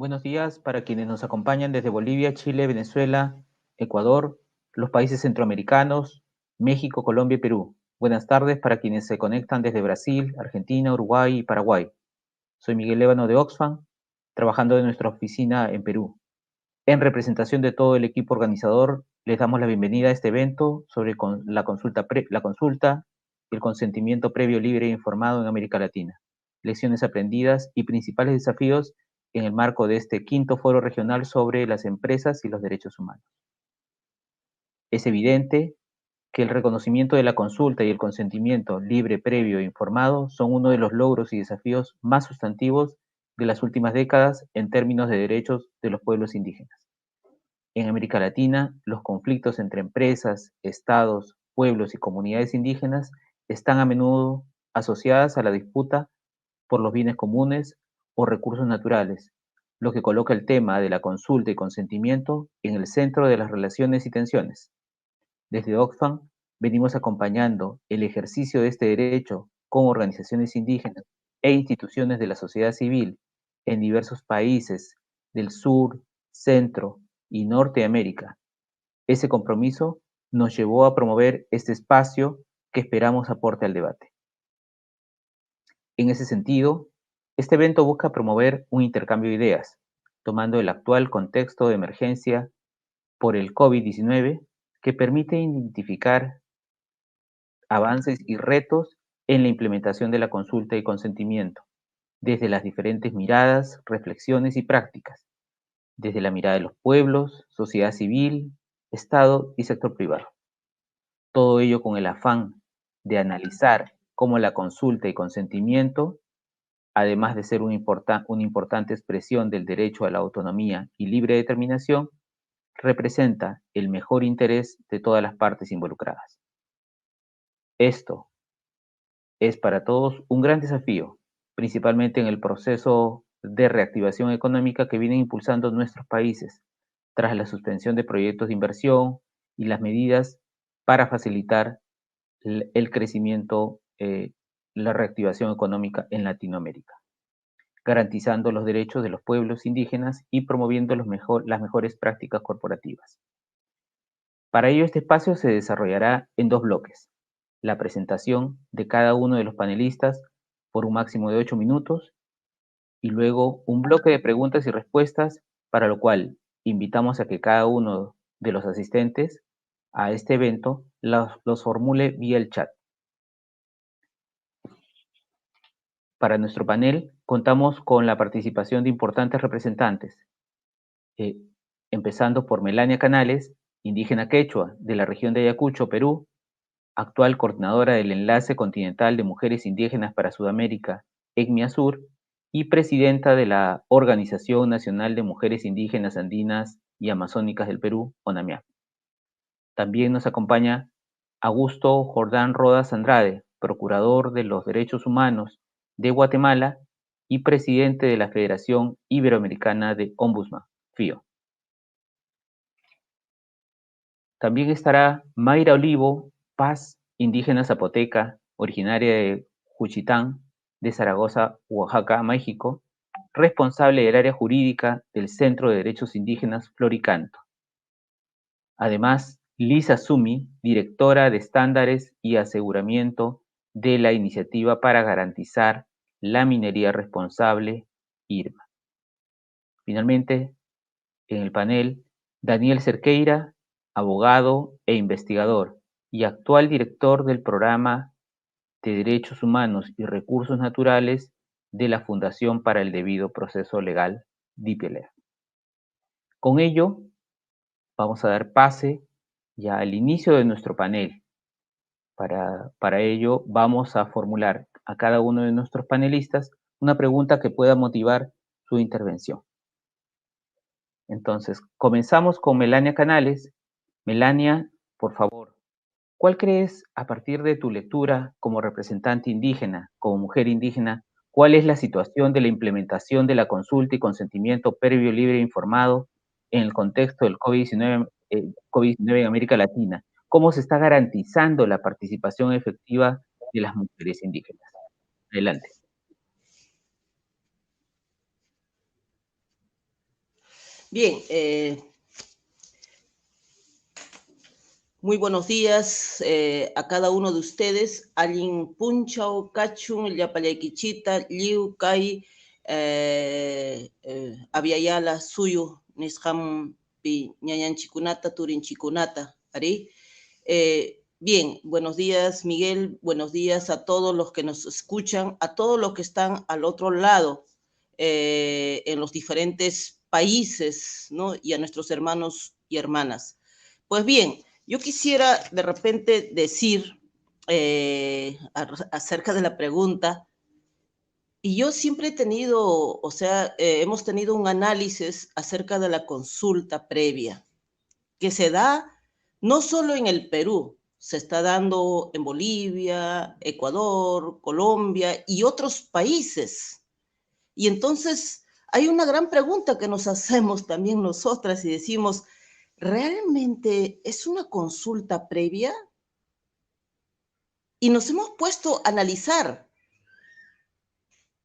Buenos días para quienes nos acompañan desde Bolivia, Chile, Venezuela, Ecuador, los países centroamericanos, México, Colombia y Perú. Buenas tardes para quienes se conectan desde Brasil, Argentina, Uruguay y Paraguay. Soy Miguel Ébano de Oxfam, trabajando en nuestra oficina en Perú. En representación de todo el equipo organizador, les damos la bienvenida a este evento sobre la consulta y el consentimiento previo, libre e informado en América Latina. Lecciones aprendidas y principales desafíos en el marco de este quinto foro regional sobre las empresas y los derechos humanos. Es evidente que el reconocimiento de la consulta y el consentimiento libre, previo e informado son uno de los logros y desafíos más sustantivos de las últimas décadas en términos de derechos de los pueblos indígenas. En América Latina, los conflictos entre empresas, estados, pueblos y comunidades indígenas están a menudo asociadas a la disputa por los bienes comunes o recursos naturales, lo que coloca el tema de la consulta y consentimiento en el centro de las relaciones y tensiones. Desde Oxfam venimos acompañando el ejercicio de este derecho con organizaciones indígenas e instituciones de la sociedad civil en diversos países del sur, centro y norte de América. Ese compromiso nos llevó a promover este espacio que esperamos aporte al debate. En ese sentido, este evento busca promover un intercambio de ideas, tomando el actual contexto de emergencia por el COVID-19 que permite identificar avances y retos en la implementación de la consulta y consentimiento, desde las diferentes miradas, reflexiones y prácticas, desde la mirada de los pueblos, sociedad civil, Estado y sector privado. Todo ello con el afán de analizar cómo la consulta y consentimiento, además de ser una importante expresión del derecho a la autonomía y libre determinación, representa el mejor interés de todas las partes involucradas. Esto es para todos un gran desafío, principalmente en el proceso de reactivación económica que vienen impulsando nuestros países, tras la suspensión de proyectos de inversión y las medidas para facilitar el crecimiento, la reactivación económica en Latinoamérica, garantizando los derechos de los pueblos indígenas y promoviendo las mejores prácticas corporativas. Para ello, este espacio se desarrollará en dos bloques: la presentación de cada uno de los panelistas por un máximo de 8 minutos y luego un bloque de preguntas y respuestas, para lo cual invitamos a que cada uno de los asistentes a este evento los formule vía el chat. Para nuestro panel contamos con la participación de importantes representantes, eh, empezando por Melania Canales, indígena quechua de la región de Ayacucho, Perú, actual coordinadora del Enlace Continental de Mujeres Indígenas para Sudamérica, ECMIASUR, y presidenta de la Organización Nacional de Mujeres Indígenas Andinas y Amazónicas del Perú, ONAMIAP. También nos acompaña Augusto Jordán Rodas Andrade, procurador de los Derechos Humanos de Guatemala y presidente de la Federación Iberoamericana de Ombudsman, FIO. También estará Mayra Olivo Paz, indígena zapoteca, originaria de Juchitán, de Zaragoza, Oaxaca, México, responsable del área jurídica del Centro de Derechos Indígenas Floricanto. Además, Lisa Sumi, directora de estándares y aseguramiento de la Iniciativa para Garantizar la Minería Responsable, IRMA. Finalmente, en el panel, Daniel Cerqueira, abogado e investigador y actual director del Programa de Derechos Humanos y Recursos Naturales de la Fundación para el Debido Proceso Legal, DIPLEF. Con ello, vamos a dar pase ya al inicio de nuestro panel. Para ello, vamos a formular a cada uno de nuestros panelistas una pregunta que pueda motivar su intervención. Entonces, comenzamos con Melania Canales. Melania, por favor, ¿cuál crees, a partir de tu lectura como representante indígena, como mujer indígena, cuál es la situación de la implementación de la consulta y consentimiento previo, libre e informado en el contexto del COVID-19 en América Latina? ¿Cómo se está garantizando la participación efectiva de las mujeres indígenas? Adelante. Bien, muy buenos días a cada uno de ustedes. Alin Punchao, Cachun, Yapalaquichita, Liu, Kai, Aviala, Suyu, Nisham, Ñañanchikunata, Turinchikunata, Ari. Bien, buenos días, Miguel. Buenos días a todos los que nos escuchan, a todos los que están al otro lado, en los diferentes países, ¿no? Y a nuestros hermanos y hermanas. Pues bien, yo quisiera de repente decir acerca de la pregunta, y yo siempre he tenido, o sea, hemos tenido un análisis acerca de la consulta previa, que se da no solo en el Perú, se está dando en Bolivia, Ecuador, Colombia y otros países. Y entonces hay una gran pregunta que nos hacemos también nosotras y decimos, ¿realmente es una consulta previa? Y nos hemos puesto a analizar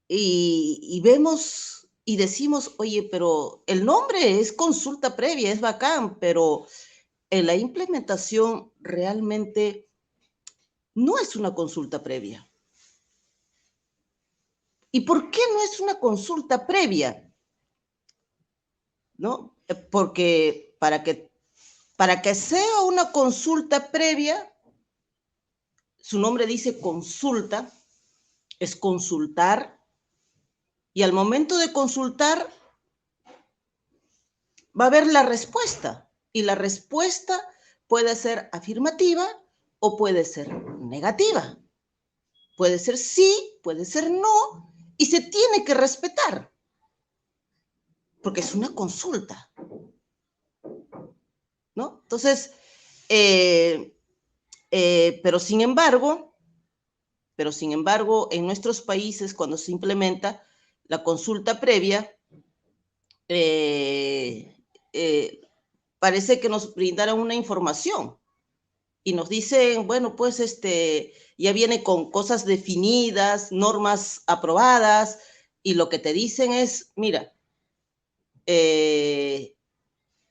y vemos y decimos, oye, pero el nombre es consulta previa, es bacán, pero en la implementación realmente no es una consulta previa. ¿Y por qué no es una consulta previa? ¿No? Porque para que sea una consulta previa, su nombre dice consulta, es consultar, y al momento de consultar va a haber la respuesta, y la respuesta puede ser afirmativa o puede ser negativa. Puede ser sí, puede ser no, y se tiene que respetar, porque es una consulta, ¿no? Entonces, pero sin embargo, en nuestros países, cuando se implementa la consulta previa, parece que nos brindaron una información y nos dicen, bueno, pues ya viene con cosas definidas, normas aprobadas, y lo que te dicen es, mira,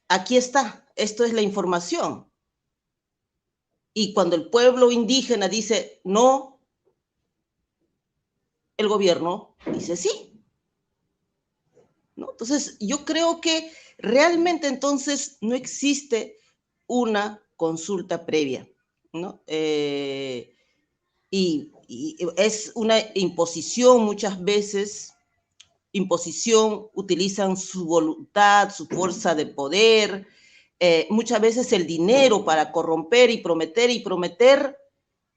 aquí está, esto es la información. Y cuando el pueblo indígena dice no, el gobierno dice sí, ¿no? Entonces, yo creo que realmente entonces no existe una consulta previa, ¿no? Y es una imposición muchas veces, imposición, utilizan su voluntad, su fuerza de poder, muchas veces el dinero para corromper y prometer,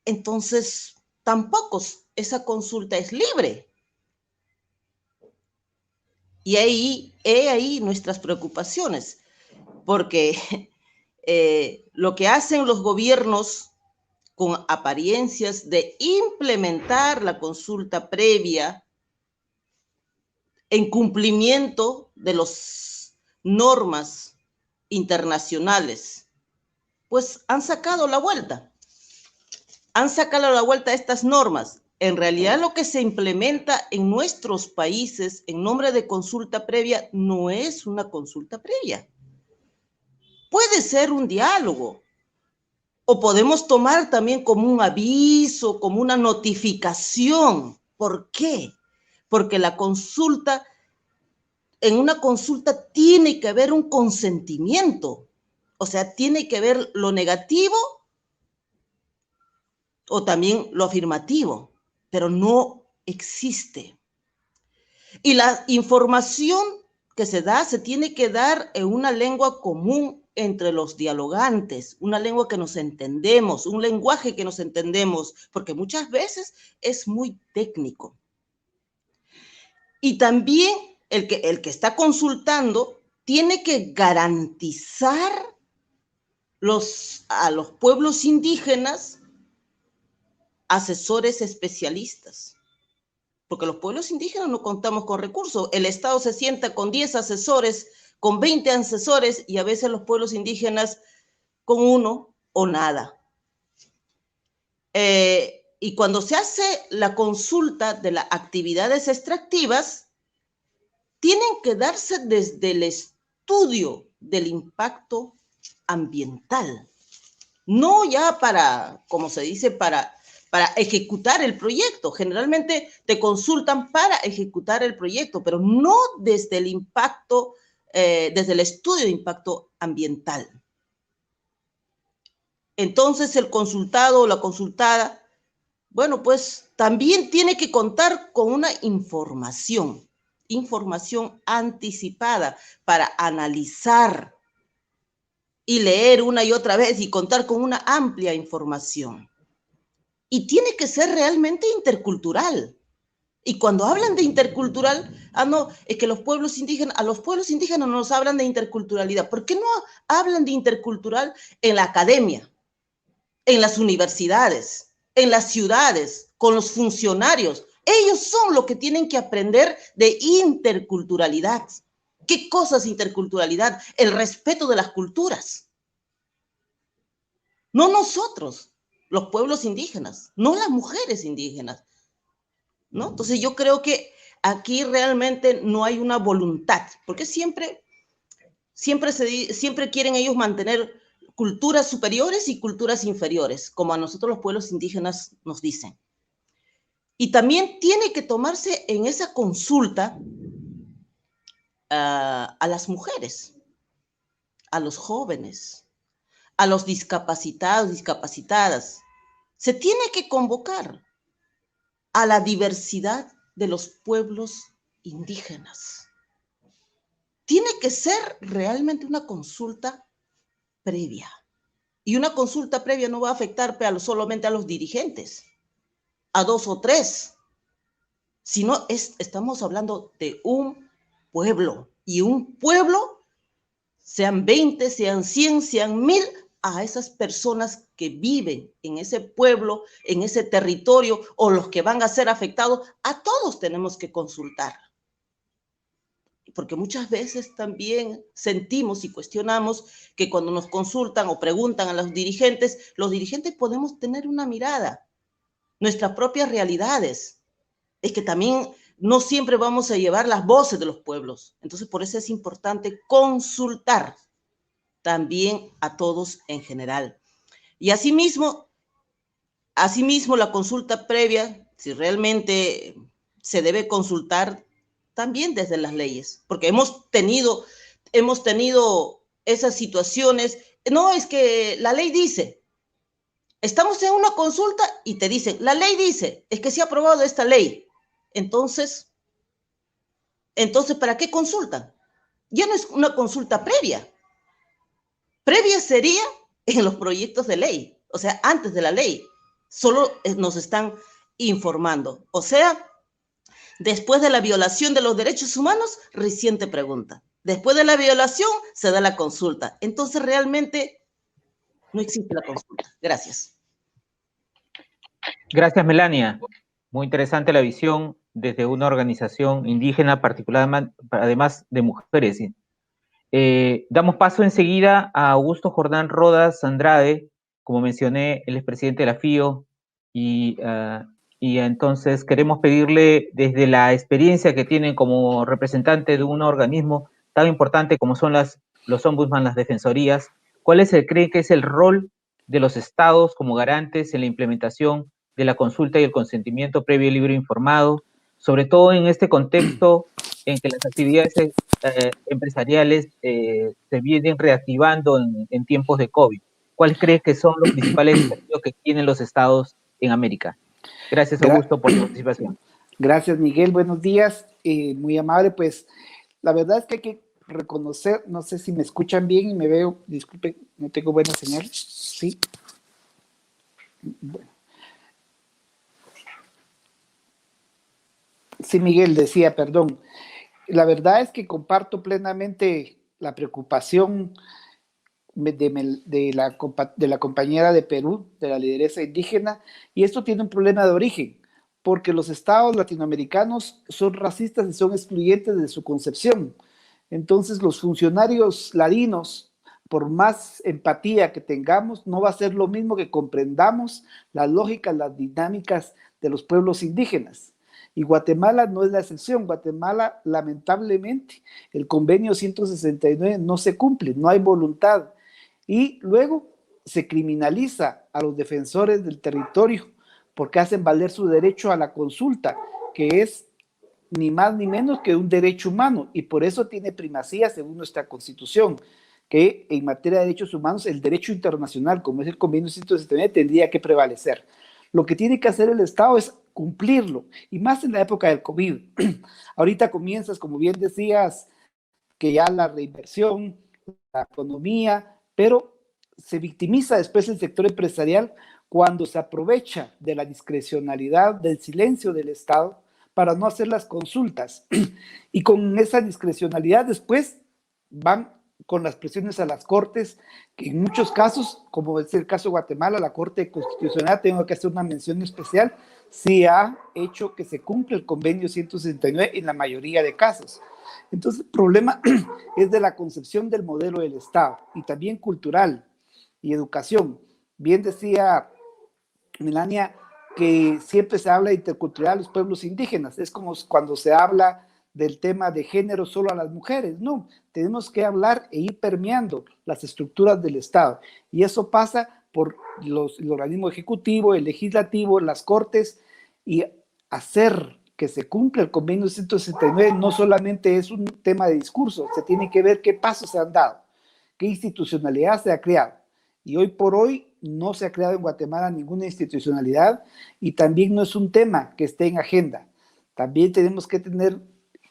entonces tampoco esa consulta es libre. Y ahí nuestras preocupaciones, porque lo que hacen los gobiernos con apariencias de implementar la consulta previa en cumplimiento de las normas internacionales, pues han sacado la vuelta a estas normas. En realidad lo que se implementa en nuestros países en nombre de consulta previa no es una consulta previa. Puede ser un diálogo, o podemos tomar también como un aviso, como una notificación. ¿Por qué? Porque en una consulta tiene que haber un consentimiento, o sea, tiene que haber lo negativo o también lo afirmativo, pero no existe. Y la información que se da se tiene que dar en una lengua común entre los dialogantes, una lengua que nos entendemos, un lenguaje que nos entendemos, porque muchas veces es muy técnico. Y también el que está consultando tiene que garantizar a los pueblos indígenas asesores especialistas, porque los pueblos indígenas no contamos con recursos. El Estado se sienta con 10 asesores, con 20 asesores, y a veces los pueblos indígenas con uno o nada. Y cuando se hace la consulta de las actividades extractivas, tienen que darse desde estudio del impacto ambiental. No ya para, como se dice, para ejecutar el proyecto. Generalmente te consultan para ejecutar el proyecto, pero no desde el impacto, desde el estudio de impacto ambiental. Entonces el consultado o la consultada, bueno, pues también tiene que contar con una información anticipada para analizar y leer una y otra vez y contar con una amplia información. Y tiene que ser realmente intercultural. Y cuando hablan de intercultural, no, es que los pueblos indígenas, a los pueblos indígenas nos hablan de interculturalidad. ¿Por qué no hablan de intercultural en la academia, en las universidades, en las ciudades, con los funcionarios? Ellos son los que tienen que aprender de interculturalidad. ¿Qué cosa es interculturalidad? El respeto de las culturas. No nosotros, los pueblos indígenas, no las mujeres indígenas, ¿no? Entonces yo creo que aquí realmente no hay una voluntad, porque siempre quieren ellos mantener culturas superiores y culturas inferiores, como a nosotros los pueblos indígenas nos dicen. Y también tiene que tomarse en esa consulta a las mujeres, a los jóvenes, a los discapacitados, discapacitadas. Se tiene que convocar a la diversidad de los pueblos indígenas. Tiene que ser realmente una consulta previa. Y una consulta previa no va a afectar solamente a los dirigentes, a 2 o 3, sino estamos hablando de un pueblo. Y un pueblo, sean 20, sean 100, sean 1000, a esas personas que viven en ese pueblo, en ese territorio, o los que van a ser afectados, a todos tenemos que consultar. Porque muchas veces también sentimos y cuestionamos que cuando nos consultan o preguntan a los dirigentes podemos tener una mirada, nuestras propias realidades. Es que también no siempre vamos a llevar las voces de los pueblos. Entonces, por eso es importante consultar también a todos en general. Y asimismo, la consulta previa, si realmente se debe consultar también desde las leyes, porque hemos tenido esas situaciones. No, es que la ley dice, estamos en una consulta y te dicen, la ley dice, es que se ha aprobado esta ley. Entonces, ¿para qué consultan? Ya no es una consulta previa. Previa sería en los proyectos de ley, o sea, antes de la ley. Solo nos están informando. O sea, después de la violación de los derechos humanos, recién te pregunta. Después de la violación, se da la consulta. Entonces, realmente no existe la consulta. Gracias. Gracias, Melania. Muy interesante la visión desde una organización indígena, particularmente, además de mujeres. Damos paso enseguida a Augusto Jordán Rodas Andrade. Como mencioné, él es presidente de la FIO y entonces queremos pedirle, desde la experiencia que tienen como representante de un organismo tan importante como son los ombudsman, las defensorías, ¿cuál cree que es el rol de los estados como garantes en la implementación de la consulta y el consentimiento previo y libre informado, sobre todo en este contexto en que las actividades empresariales se vienen reactivando en tiempos de COVID? ¿Cuáles crees que son los principales desafíos que tienen los estados en América? Gracias, Augusto, por tu participación. Gracias, Miguel. Buenos días. Muy amable. Pues la verdad es que hay que reconocer, no sé si me escuchan bien y me veo, disculpen, no tengo buena señal. Sí. Bueno. Sí, Miguel decía, perdón. La verdad es que comparto plenamente la preocupación de la compañera de Perú, de la lideresa indígena, y esto tiene un problema de origen, porque los estados latinoamericanos son racistas y son excluyentes de su concepción. Entonces los funcionarios ladinos, por más empatía que tengamos, no va a ser lo mismo que comprendamos las lógicas, las dinámicas de los pueblos indígenas. Y Guatemala no es la excepción. Guatemala, lamentablemente, el convenio 169 no se cumple, no hay voluntad. Y luego se criminaliza a los defensores del territorio porque hacen valer su derecho a la consulta, que es ni más ni menos que un derecho humano, y por eso tiene primacía según nuestra Constitución, que en materia de derechos humanos el derecho internacional, como es el convenio 169, tendría que prevalecer. Lo que tiene que hacer el Estado es cumplirlo, y más en la época del COVID. Ahorita comienzas, como bien decías, que ya la reinversión, la economía, pero se victimiza después el sector empresarial cuando se aprovecha de la discrecionalidad, del silencio del Estado para no hacer las consultas. Y con esa discrecionalidad después van con las presiones a las cortes, que en muchos casos, como es el caso de Guatemala, la Corte Constitucional, tengo que hacer una mención especial, sí ha hecho que se cumpla el convenio 169 en la mayoría de casos. Entonces, el problema es de la concepción del modelo del Estado y también cultural y educación. Bien decía Melania que siempre se habla de intercultural a los pueblos indígenas. Es como cuando se habla del tema de género solo a las mujeres. No, tenemos que hablar e ir permeando las estructuras del Estado. Y eso pasa por el organismo ejecutivo, el legislativo, las cortes, y hacer que se cumpla el convenio 169 no solamente es un tema de discurso, se tiene que ver qué pasos se han dado, qué institucionalidad se ha creado. Y hoy por hoy no se ha creado en Guatemala ninguna institucionalidad y también no es un tema que esté en agenda. También tenemos que tener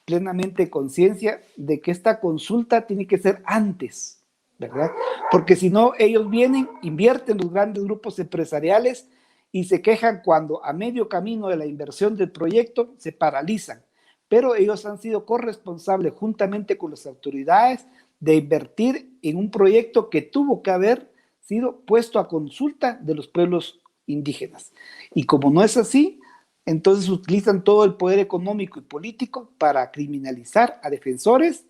plenamente conciencia de que esta consulta tiene que ser antes, ¿verdad? Porque si no, ellos vienen, invierten los grandes grupos empresariales y se quejan cuando a medio camino de la inversión del proyecto se paralizan. Pero ellos han sido corresponsables juntamente con las autoridades de invertir en un proyecto que tuvo que haber sido puesto a consulta de los pueblos indígenas. Y como no es así, entonces utilizan todo el poder económico y político para criminalizar a defensores,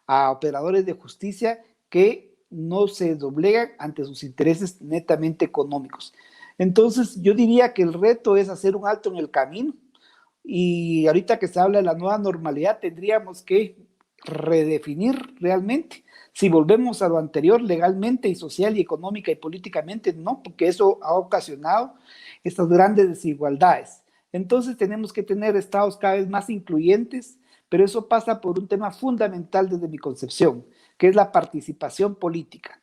a operadores de justicia que no se doblegan ante sus intereses netamente económicos. Entonces yo diría que el reto es hacer un alto en el camino y ahorita que se habla de la nueva normalidad tendríamos que redefinir realmente. Si volvemos a lo anterior legalmente y social y económica y políticamente, no, porque eso ha ocasionado estas grandes desigualdades. Entonces tenemos que tener estados cada vez más incluyentes, pero eso pasa por un tema fundamental desde mi concepción, que es la participación política.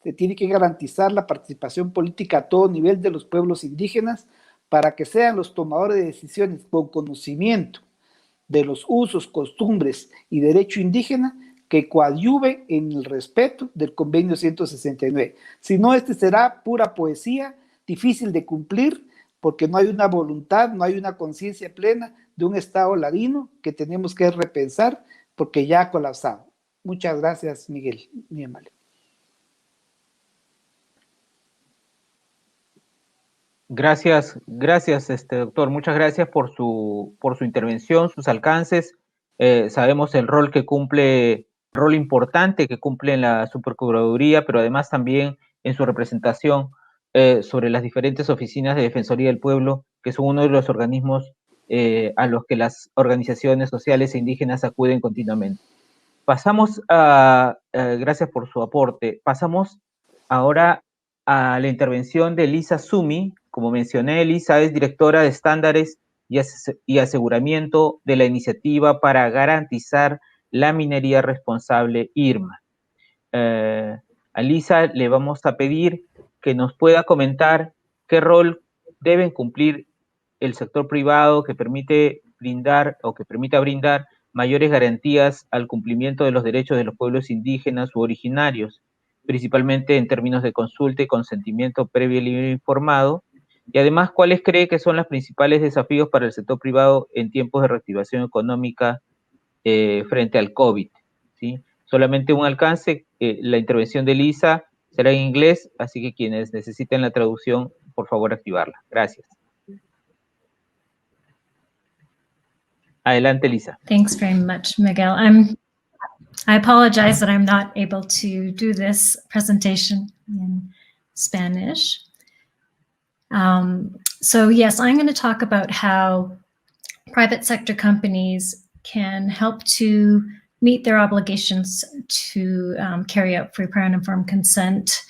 Se tiene que garantizar la participación política a todo nivel de los pueblos indígenas para que sean los tomadores de decisiones con conocimiento de los usos, costumbres y derecho indígena que coadyuve en el respeto del convenio 169. Si no, este será pura poesía, difícil de cumplir, porque no hay una voluntad, no hay una conciencia plena de un Estado ladino que tenemos que repensar porque ya ha colapsado. Muchas gracias, Miguel. Muy amable. Gracias, doctor. Muchas gracias por su intervención, sus alcances. Sabemos el rol que cumple, rol importante que cumple en la Superprocuraduría, pero además también en su representación sobre las diferentes oficinas de Defensoría del Pueblo, que son uno de los organismos a los que las organizaciones sociales e indígenas acuden continuamente. Pasamos a, gracias por su aporte, pasamos ahora a la intervención de Lisa Sumi. Como mencioné, Lisa es directora de estándares y aseguramiento de la iniciativa para garantizar la minería responsable IRMA. A Lisa le vamos a pedir que nos pueda comentar qué rol deben cumplir el sector privado que permite brindar o que permita brindar mayores garantías al cumplimiento de los derechos de los pueblos indígenas u originarios, principalmente en términos de consulta y consentimiento previo y libre informado, y además cuáles cree que son los principales desafíos para el sector privado en tiempos de reactivación económica frente al COVID, ¿sí? Solamente un alcance, la intervención de Lisa será en inglés, así que quienes necesiten la traducción, por favor, activarla. Gracias. Adelante, Lisa. Thanks very much, Miguel. I apologize that I'm not able to do this presentation in Spanish. So yes, I'm going to talk about how private sector companies can help to meet their obligations to carry out free, prior, and informed consent,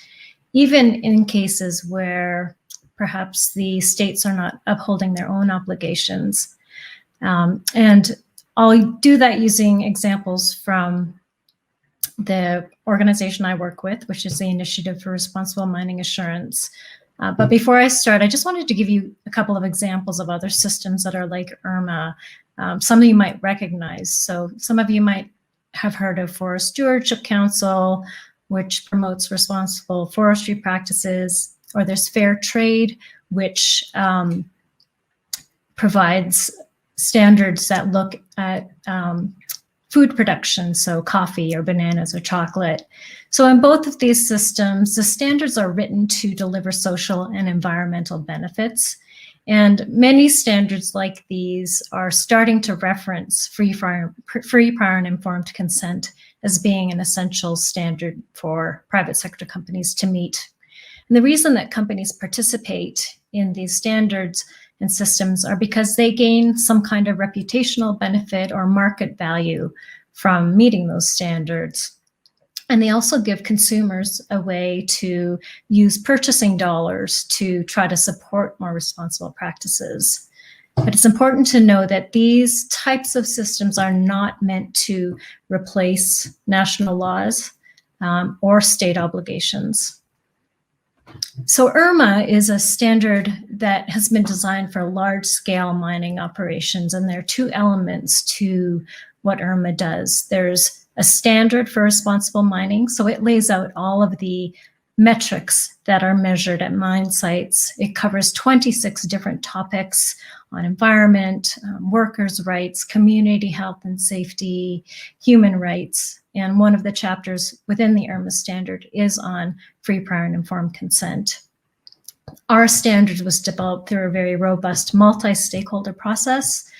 even in cases where perhaps the states are not upholding their own obligations. And I'll do that using examples from the organization I work with, which is the Initiative for Responsible Mining Assurance. But before I start, I just wanted to give you a couple of examples of other systems that are like IRMA. Some of you might recognize. So some of you might have heard of Forest Stewardship Council, which promotes responsible forestry practices, or there's Fair Trade, which provides standards that look at food production, so coffee or bananas or chocolate. So in both of these systems, the standards are written to deliver social and environmental benefits. And many standards like these are starting to reference free, prior, and informed consent as being an essential standard for private sector companies to meet. And the reason that companies participate in these standards and systems are because they gain some kind of reputational benefit or market value from meeting those standards. And they also give consumers a way to use purchasing dollars to try to support more responsible practices. But it's important to know that these types of systems are not meant to replace national laws or state obligations. So IRMA is a standard that has been designed for large-scale mining operations, and there are two elements to what IRMA does. There's a standard for responsible mining, so it lays out all of the metrics that are measured at mine sites. It covers 26 different topics on environment, workers' rights, community health and safety, human rights. And one of the chapters within the IRMA standard is on free, prior, and informed consent. Our standard was developed through a very robust multi-stakeholder process.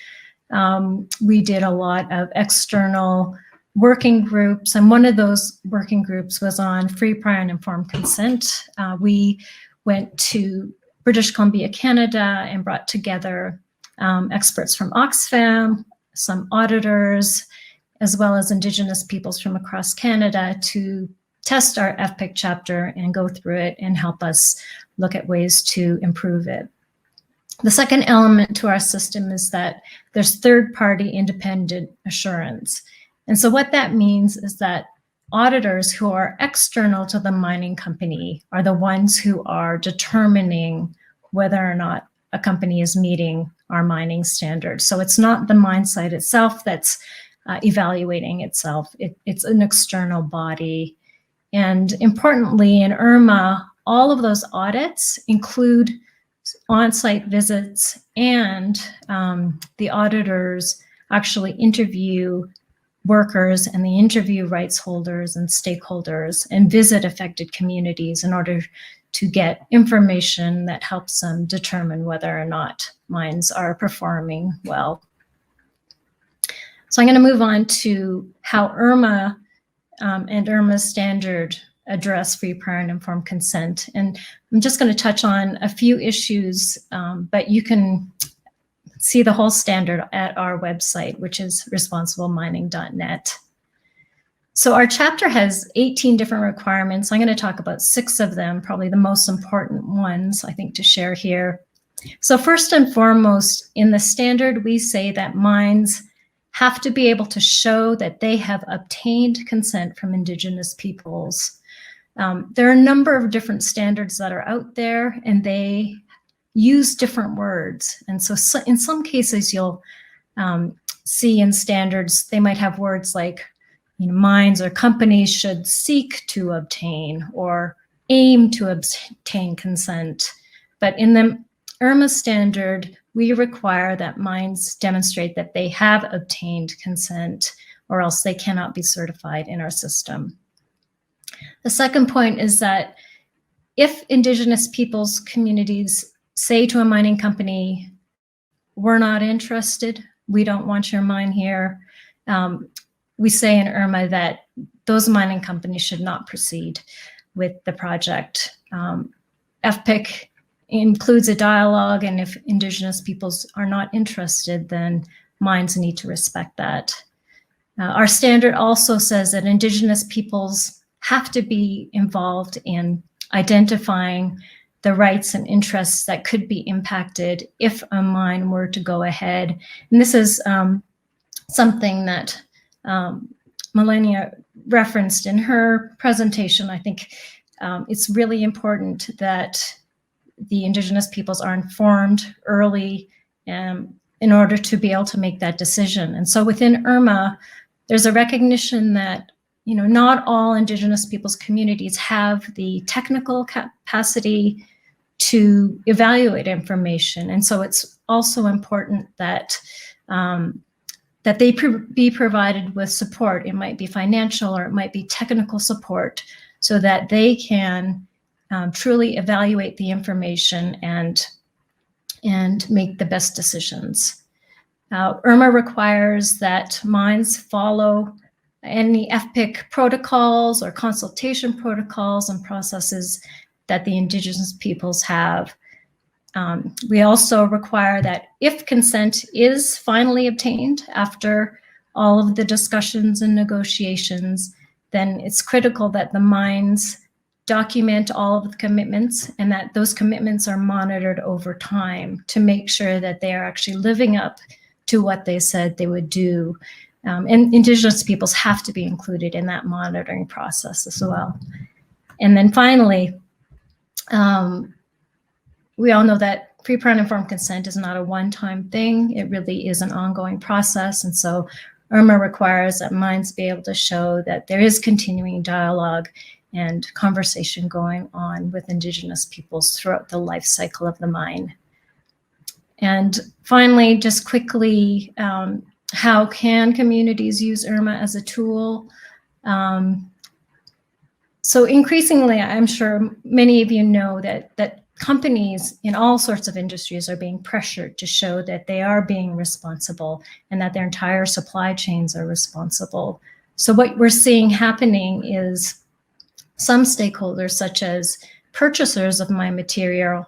We did a lot of external working groups, and one of those working groups was on free, prior, and informed consent. We went to British Columbia, Canada, and brought together experts from Oxfam, some auditors, as well as Indigenous peoples from across Canada to test our FPIC chapter and go through it and help us look at ways to improve it. The second element to our system is that there's third-party independent assurance. And so what that means is that auditors who are external to the mining company are the ones who are determining whether or not a company is meeting our mining standards. So it's not the mine site itself that's evaluating itself. It's an external body. And importantly, in IRMA, all of those audits include on-site visits, and the auditors actually interview workers and the interview rights holders and stakeholders and visit affected communities in order to get information that helps them determine whether or not mines are performing well. So I'm going to move on to how IRMA and IRMA's standard address free, prior, and informed consent. And I'm just going to touch on a few issues, but you can see the whole standard at our website, which is responsiblemIning.net. So our chapter has 18 different requirements. I'm going to talk about 6 of them, probably the most important ones, I think, to share here. So first and foremost, in the standard, we say that mines have to be able to show that they have obtained consent from Indigenous peoples. There are a number of different standards that are out there, and they use different words. And so in some cases, you'll see in standards, they might have words like, mines or companies should seek to obtain or aim to obtain consent. But in the IRMA standard, we require that mines demonstrate that they have obtained consent, or else they cannot be certified in our system. The second point is that if Indigenous peoples communities say to a mining company, we're not interested, we don't want your mine here, we say in IRMA that those mining companies should not proceed with the project. FPIC includes a dialogue, and if Indigenous peoples are not interested, then mines need to respect that. Our standard also says that Indigenous peoples have to be involved in identifying the rights and interests that could be impacted if a mine were to go ahead. And this is something that Melania referenced in her presentation. I think it's really important that the Indigenous peoples are informed early in order to be able to make that decision. And so within IRMA, there's a recognition that not all Indigenous peoples communities have the technical capacity to evaluate information. And so it's also important that that they be provided with support. It might be financial or it might be technical support so that they can truly evaluate the information and make the best decisions. IRMA requires that mines follow any FPIC protocols or consultation protocols and processes that the Indigenous peoples have. We also require that if consent is finally obtained after all of the discussions and negotiations, then it's critical that the mines document all of the commitments and that those commitments are monitored over time to make sure that they are actually living up to what they said they would do. And Indigenous peoples have to be included in that monitoring process as well. And then finally, we all know that free, prior, and informed consent is not a one-time thing. It really is an ongoing process. And so IRMA requires that mines be able to show that there is continuing dialogue and conversation going on with Indigenous peoples throughout the life cycle of the mine. And finally, just quickly, how can communities use IRMA as a tool? So increasingly, I'm sure many of you know that companies in all sorts of industries are being pressured to show that they are being responsible and that their entire supply chains are responsible. So what we're seeing happening is some stakeholders, such as purchasers of mine material,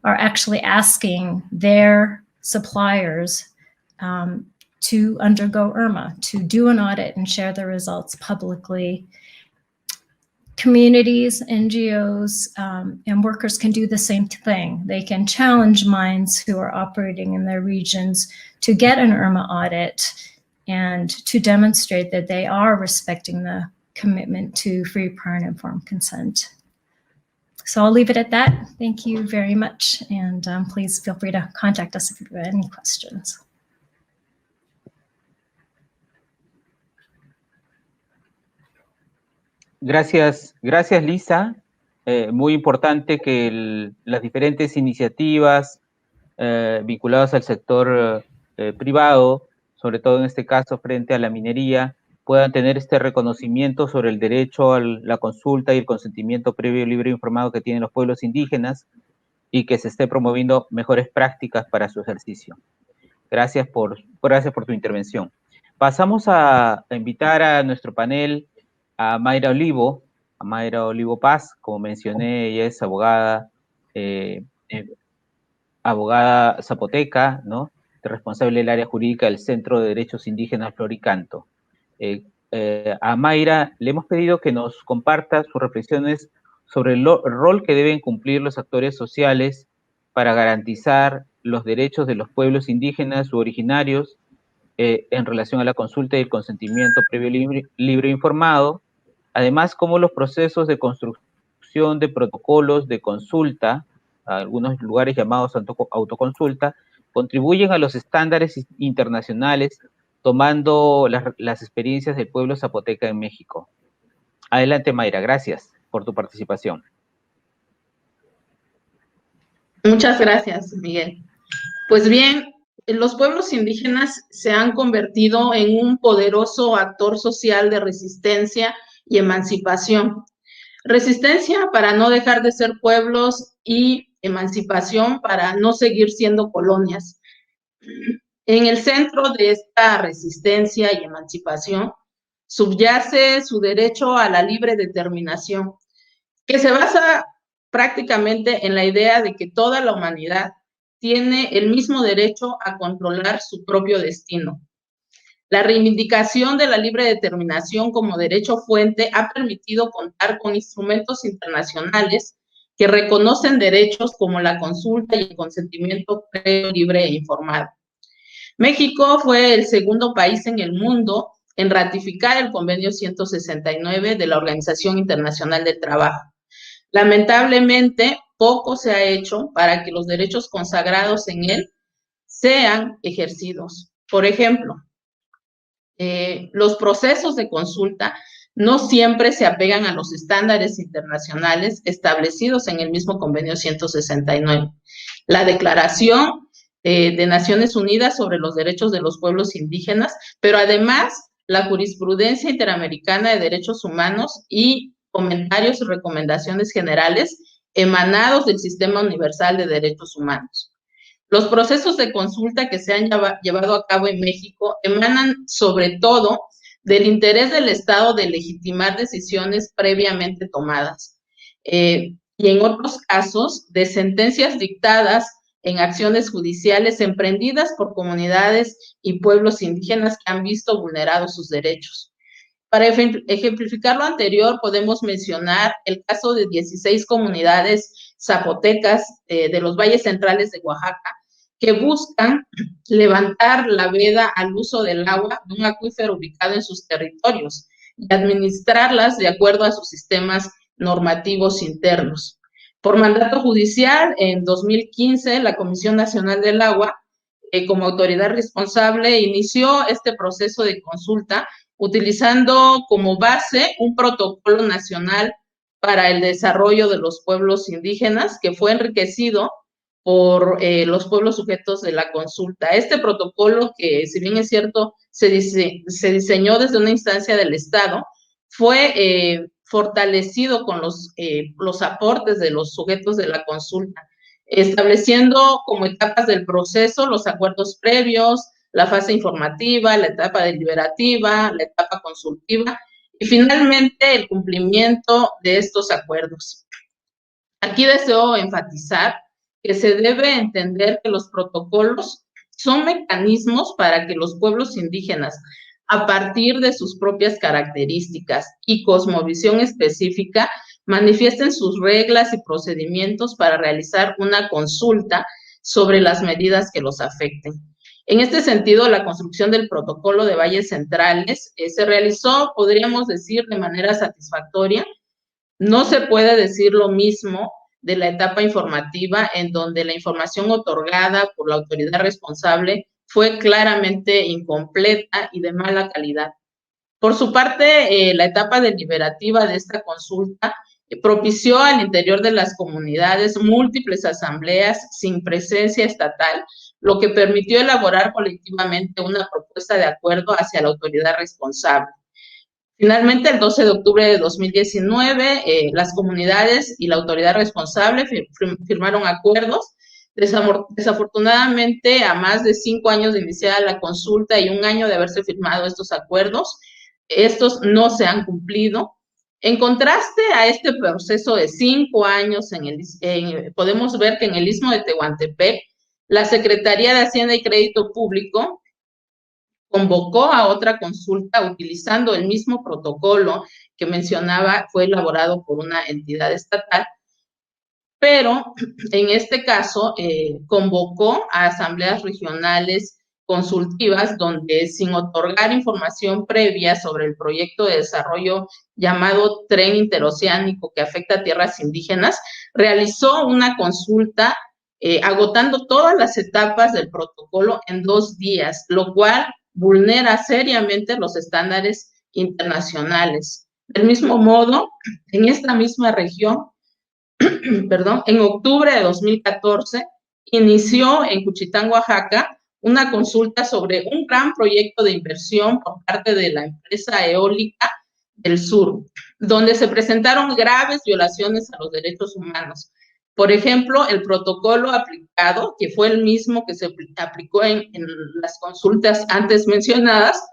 are actually asking their suppliers to undergo IRMA, to do an audit and share the results publicly. Communities, NGOs, and workers can do the same thing. They can challenge mines who are operating in their regions to get an IRMA audit and to demonstrate that they are respecting the commitment to free, prior, and informed consent. So I'll leave it at that. Thank you very much. And please feel free to contact us if you have any questions. Gracias, Lisa. Muy importante que las diferentes iniciativas vinculadas al sector privado, sobre todo en este caso frente a la minería, puedan tener este reconocimiento sobre el derecho a la consulta y el consentimiento previo, libre e informado que tienen los pueblos indígenas y que se esté promoviendo mejores prácticas para su ejercicio. Gracias por tu intervención. Pasamos a invitar a nuestro panel a Mayra Olivo Paz. Como mencioné, ella es abogada zapoteca, ¿no? Responsable del área jurídica del Centro de Derechos Indígenas Flor y Canto. A Mayra le hemos pedido que nos comparta sus reflexiones sobre el rol que deben cumplir los actores sociales para garantizar los derechos de los pueblos indígenas u originarios en relación a la consulta y el consentimiento previo, libre e informado. Además, cómo los procesos de construcción de protocolos de consulta, algunos lugares llamados autoconsulta, contribuyen a los estándares internacionales, tomando las experiencias del pueblo zapoteca en México. Adelante, Mayra, gracias por tu participación. Muchas gracias, Miguel. Pues bien, los pueblos indígenas se han convertido en un poderoso actor social de resistencia y emancipación. Resistencia para no dejar de ser pueblos y emancipación para no seguir siendo colonias. En el centro de esta resistencia y emancipación subyace su derecho a la libre determinación, que se basa prácticamente en la idea de que toda la humanidad tiene el mismo derecho a controlar su propio destino. La reivindicación de la libre determinación como derecho fuente ha permitido contar con instrumentos internacionales que reconocen derechos como la consulta y el consentimiento previo, libre e informado. México fue el segundo país en el mundo en ratificar el Convenio 169 de la Organización Internacional del Trabajo. Lamentablemente, poco se ha hecho para que los derechos consagrados en él sean ejercidos. Por ejemplo, los procesos de consulta no siempre se apegan a los estándares internacionales establecidos en el mismo Convenio 169. La Declaración de Naciones Unidas sobre los Derechos de los Pueblos Indígenas, pero además la jurisprudencia interamericana de derechos humanos y comentarios y recomendaciones generales emanados del Sistema Universal de Derechos Humanos. Los procesos de consulta que se han llevado a cabo en México emanan sobre todo del interés del Estado de legitimar decisiones previamente tomadas y en otros casos de sentencias dictadas en acciones judiciales emprendidas por comunidades y pueblos indígenas que han visto vulnerados sus derechos. Para ejemplificar lo anterior, podemos mencionar el caso de 16 comunidades zapotecas de los valles centrales de Oaxaca, que buscan levantar la veda al uso del agua de un acuífero ubicado en sus territorios y administrarlas de acuerdo a sus sistemas normativos internos. Por mandato judicial, en 2015, la Comisión Nacional del Agua, como autoridad responsable, inició este proceso de consulta utilizando como base un protocolo nacional para el desarrollo de los pueblos indígenas, que fue enriquecido por los pueblos sujetos de la consulta. Este protocolo, que si bien es cierto, se diseñó desde una instancia del Estado, fue fortalecido con los aportes de los sujetos de la consulta, estableciendo como etapas del proceso los acuerdos previos, la fase informativa, la etapa deliberativa, la etapa consultiva y finalmente el cumplimiento de estos acuerdos. Aquí deseo enfatizar que se debe entender que los protocolos son mecanismos para que los pueblos indígenas, a partir de sus propias características y cosmovisión específica, manifiesten sus reglas y procedimientos para realizar una consulta sobre las medidas que los afecten. En este sentido, la construcción del protocolo de Valles Centrales se realizó, podríamos decir, de manera satisfactoria. No se puede decir lo mismo de la etapa informativa, en donde la información otorgada por la autoridad responsable fue claramente incompleta y de mala calidad. Por su parte, la etapa deliberativa de esta consulta propició al interior de las comunidades múltiples asambleas sin presencia estatal, lo que permitió elaborar colectivamente una propuesta de acuerdo hacia la autoridad responsable. Finalmente, el 12 de octubre de 2019, las comunidades y la autoridad responsable firmaron acuerdos. Desafortunadamente, a más de 5 años de iniciada la consulta y 1 año de haberse firmado estos acuerdos, estos no se han cumplido. En contraste a este proceso de 5 años, podemos ver que en el Istmo de Tehuantepec, la Secretaría de Hacienda y Crédito Público convocó a otra consulta utilizando el mismo protocolo que mencionaba, fue elaborado por una entidad estatal, pero en este caso convocó a asambleas regionales consultivas donde, sin otorgar información previa sobre el proyecto de desarrollo llamado Tren Interoceánico que afecta a tierras indígenas, realizó una consulta agotando todas las etapas del protocolo en 2 días, lo cual vulnera seriamente los estándares internacionales. Del mismo modo, en esta misma región, en octubre de 2014, inició en Juchitán, Oaxaca, una consulta sobre un gran proyecto de inversión por parte de la empresa eólica del sur, donde se presentaron graves violaciones a los derechos humanos. Por ejemplo, el protocolo aplicado, que fue el mismo que se aplicó en las consultas antes mencionadas,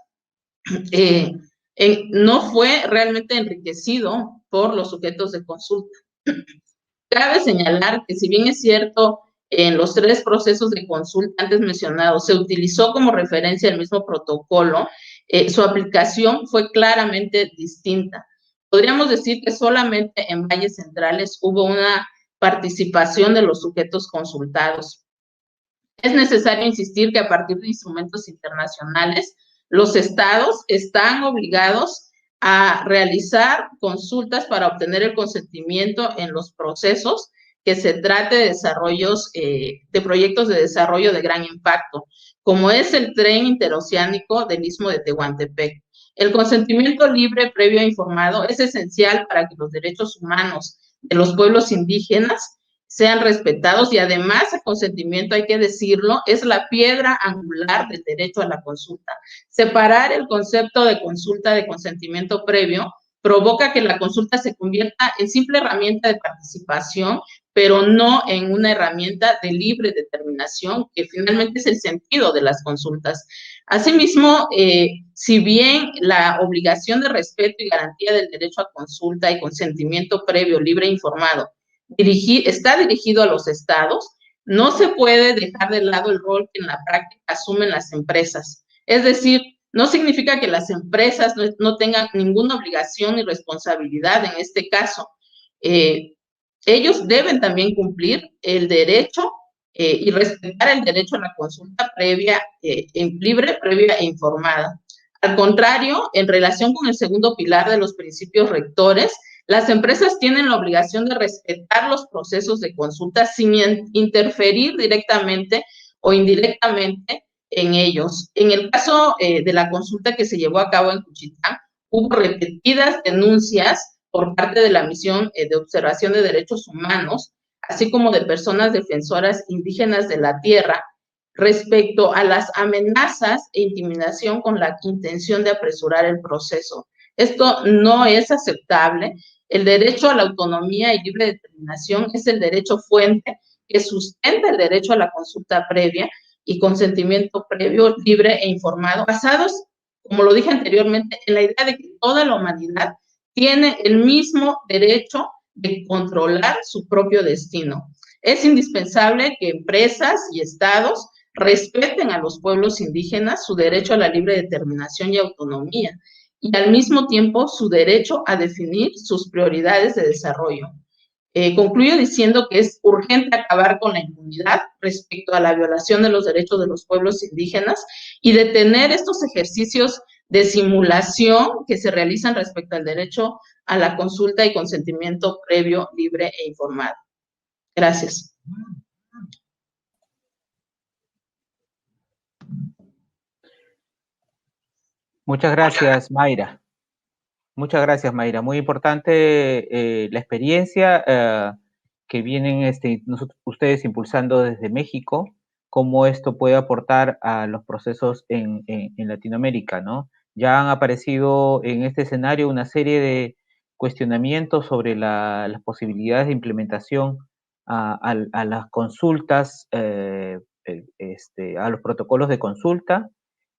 no fue realmente enriquecido por los sujetos de consulta. Cabe señalar que si bien es cierto, en los 3 procesos de consulta antes mencionados se utilizó como referencia el mismo protocolo, su aplicación fue claramente distinta. Podríamos decir que solamente en valles centrales hubo una participación de los sujetos consultados. Es necesario insistir que a partir de instrumentos internacionales, los estados están obligados a realizar consultas para obtener el consentimiento en los procesos que se trate de desarrollos, de proyectos de desarrollo de gran impacto, como es el tren interoceánico del Istmo de Tehuantepec. El consentimiento libre, previo e informado es esencial para que los derechos humanos de los pueblos indígenas sean respetados y además el consentimiento, hay que decirlo, es la piedra angular del derecho a la consulta. Separar el concepto de consulta de consentimiento previo provoca que la consulta se convierta en simple herramienta de participación, pero no en una herramienta de libre determinación, que finalmente es el sentido de las consultas. Asimismo, si bien la obligación de respeto y garantía del derecho a consulta y consentimiento previo, libre e informado está dirigido a los estados, no se puede dejar de lado el rol que en la práctica asumen las empresas. Es decir, no significa que las empresas no tengan ninguna obligación ni responsabilidad en este caso. Ellos deben también cumplir el derecho y respetar el derecho a la consulta previa, libre, previa e informada. Al contrario, en relación con el segundo pilar de los principios rectores, las empresas tienen la obligación de respetar los procesos de consulta sin interferir directamente o indirectamente en ellos. En el caso de la consulta que se llevó a cabo en Juchitán, hubo repetidas denuncias por parte de la Misión de Observación de Derechos Humanos, así como de personas defensoras indígenas de la tierra, respecto a las amenazas e intimidación con la intención de apresurar el proceso. Esto no es aceptable. El derecho a la autonomía y libre determinación es el derecho fuente que sustenta el derecho a la consulta previa y consentimiento previo, libre e informado, basados, como lo dije anteriormente, en la idea de que toda la humanidad tiene el mismo derecho de controlar su propio destino. Es indispensable que empresas y estados respeten a los pueblos indígenas su derecho a la libre determinación y autonomía, y al mismo tiempo su derecho a definir sus prioridades de desarrollo. Concluyo diciendo que es urgente acabar con la impunidad respecto a la violación de los derechos de los pueblos indígenas y detener estos ejercicios de simulación que se realizan respecto al derecho a la consulta y consentimiento previo, libre e informado. Gracias. Muchas gracias, Mayra. Muchas gracias, Mayra. Muy importante la experiencia que vienen ustedes impulsando desde México, cómo esto puede aportar a los procesos en Latinoamérica, ¿no? Ya han aparecido en este escenario una serie de cuestionamientos sobre las posibilidades de implementación a las consultas, a los protocolos de consulta.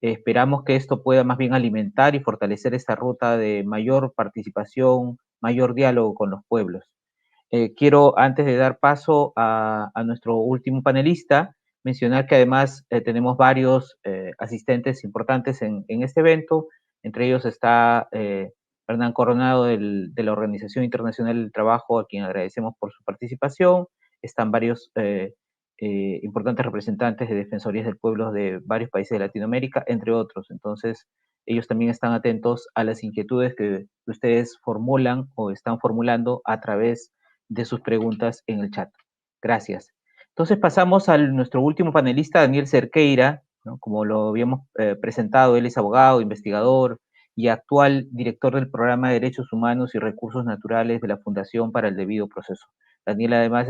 Esperamos que esto pueda más bien alimentar y fortalecer esta ruta de mayor participación, mayor diálogo con los pueblos. Quiero, antes de dar paso a nuestro último panelista, mencionar que además tenemos varios asistentes importantes en este evento. Entre ellos está Hernán Coronado de la Organización Internacional del Trabajo, a quien agradecemos por su participación. Están varios importantes representantes de defensorías del pueblo de varios países de Latinoamérica, entre otros. Entonces, ellos también están atentos a las inquietudes que ustedes formulan o están formulando a través de sus preguntas en el chat. Gracias. Entonces pasamos a nuestro último panelista, Daniel Cerqueira, ¿no? Como lo habíamos presentado, él es abogado, investigador y actual director del Programa de Derechos Humanos y Recursos Naturales de la Fundación para el Debido Proceso. Daniel además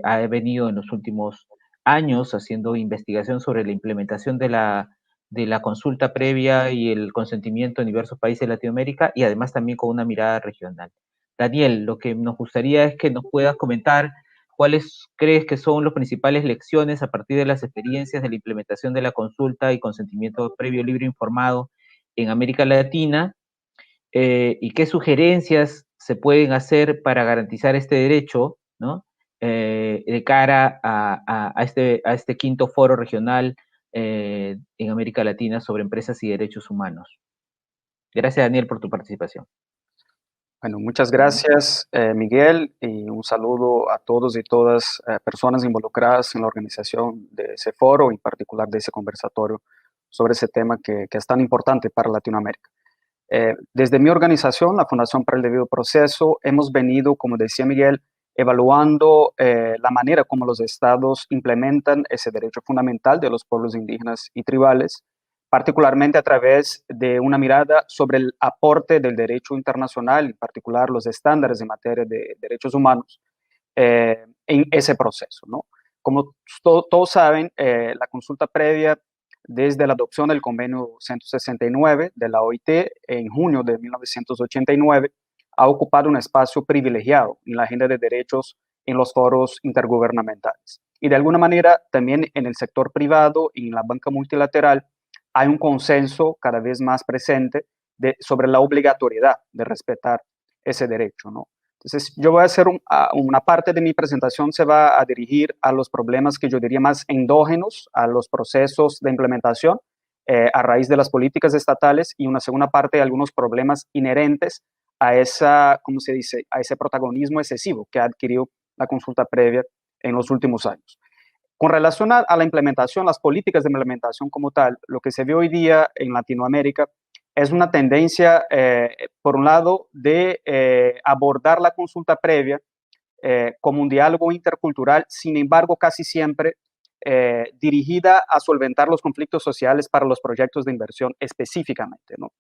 ha venido en los últimos años haciendo investigación sobre la implementación de la consulta previa y el consentimiento en diversos países de Latinoamérica y además también con una mirada regional. Daniel, lo que nos gustaría es que nos puedas comentar cuáles crees que son las principales lecciones a partir de las experiencias de la implementación de la consulta y consentimiento previo, libre e informado en América Latina y qué sugerencias se pueden hacer para garantizar este derecho, ¿no? De cara a este quinto foro regional en América Latina sobre empresas y derechos humanos. Gracias, Daniel, por tu participación. Bueno, muchas gracias, Miguel, y un saludo a todos y todas personas involucradas en la organización de ese foro, en particular de ese conversatorio sobre ese tema que es tan importante para Latinoamérica. Desde mi organización, la Fundación para el Debido Proceso, hemos venido, como decía Miguel, evaluando la manera como los estados implementan ese derecho fundamental de los pueblos indígenas y tribales, particularmente a través de una mirada sobre el aporte del derecho internacional, en particular los estándares en materia de derechos humanos, en ese proceso, ¿no? Como todos saben, la consulta previa desde la adopción del Convenio 169 de la OIT en junio de 1989 ha ocupado un espacio privilegiado en la agenda de derechos en los foros intergubernamentales. Y de alguna manera también en el sector privado y en la banca multilateral hay un consenso cada vez más presente sobre la obligatoriedad de respetar ese derecho, ¿no? Entonces, yo voy a hacer una parte de mi presentación se va a dirigir a los problemas que yo diría más endógenos, a los procesos de implementación a raíz de las políticas estatales, y una segunda parte de algunos problemas inherentes a esa, ¿cómo se dice?, a ese protagonismo excesivo que ha adquirido la consulta previa en los últimos años. Con relación a la implementación, las políticas de implementación como tal, lo que se ve hoy día en Latinoamérica es una tendencia, por un lado, de abordar la consulta previa como un diálogo intercultural, sin embargo, casi siempre dirigida a solventar los conflictos sociales para los proyectos de inversión específicamente, ¿no?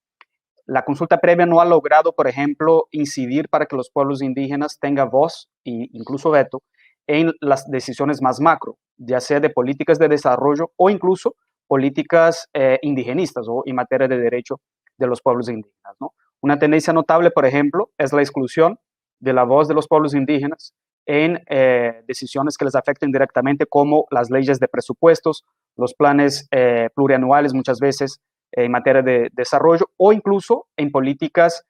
La consulta previa no ha logrado, por ejemplo, incidir para que los pueblos indígenas tengan voz e incluso veto en las decisiones más macro, ya sea de políticas de desarrollo o incluso políticas indigenistas o en materia de derecho de los pueblos indígenas, ¿no? Una tendencia notable, por ejemplo, es la exclusión de la voz de los pueblos indígenas en decisiones que les afecten directamente, como las leyes de presupuestos, los planes plurianuales muchas veces en materia de desarrollo, o incluso en políticas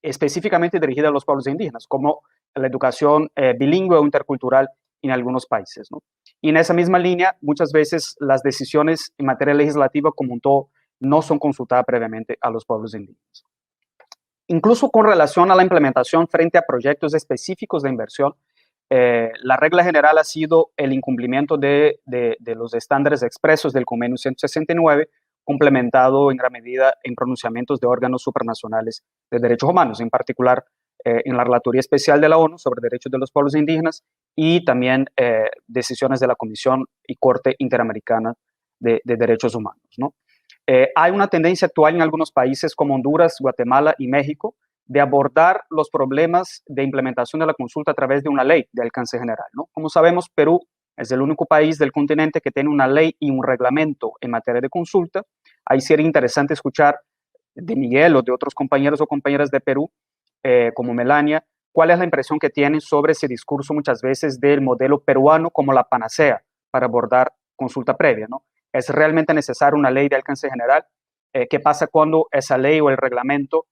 específicamente dirigidas a los pueblos indígenas, como la educación bilingüe o intercultural en algunos países, ¿no? Y en esa misma línea, muchas veces las decisiones en materia legislativa como un todo no son consultadas previamente a los pueblos indígenas. Incluso con relación a la implementación frente a proyectos específicos de inversión, la regla general ha sido el incumplimiento de los estándares expresos del Convenio 169, complementado en gran medida en pronunciamientos de órganos supranacionales de derechos humanos, en particular en la Relatoría Especial de la ONU sobre Derechos de los Pueblos Indígenas y también decisiones de la Comisión y Corte Interamericana de Derechos Humanos, ¿no? Hay una tendencia actual en algunos países como Honduras, Guatemala y México de abordar los problemas de implementación de la consulta a través de una ley de alcance general, ¿no? Como sabemos, Perú es el único país del continente que tiene una ley y un reglamento en materia de consulta. Ahí sería interesante escuchar de Miguel o de otros compañeros o compañeras de Perú, como Melania, cuál es la impresión que tienen sobre ese discurso muchas veces del modelo peruano como la panacea para abordar consulta previa, ¿no? ¿Es realmente necesaria una ley de alcance general? ¿Qué pasa cuando esa ley o el reglamento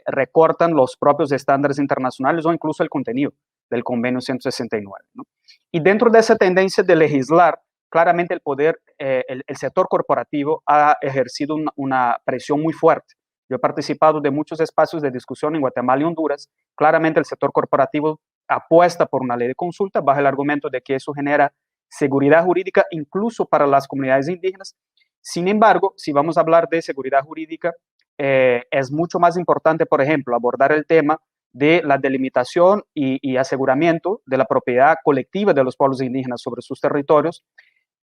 recortan los propios estándares internacionales o incluso el contenido del Convenio 169, ¿no? Y dentro de esa tendencia de legislar, claramente el poder, el sector corporativo ha ejercido una presión muy fuerte. Yo he participado de muchos espacios de discusión en Guatemala y Honduras. Claramente el sector corporativo apuesta por una ley de consulta bajo el argumento de que eso genera seguridad jurídica incluso para las comunidades indígenas. Sin embargo, si vamos a hablar de seguridad jurídica, es mucho más importante, por ejemplo, abordar el tema de la delimitación y aseguramiento de la propiedad colectiva de los pueblos indígenas sobre sus territorios,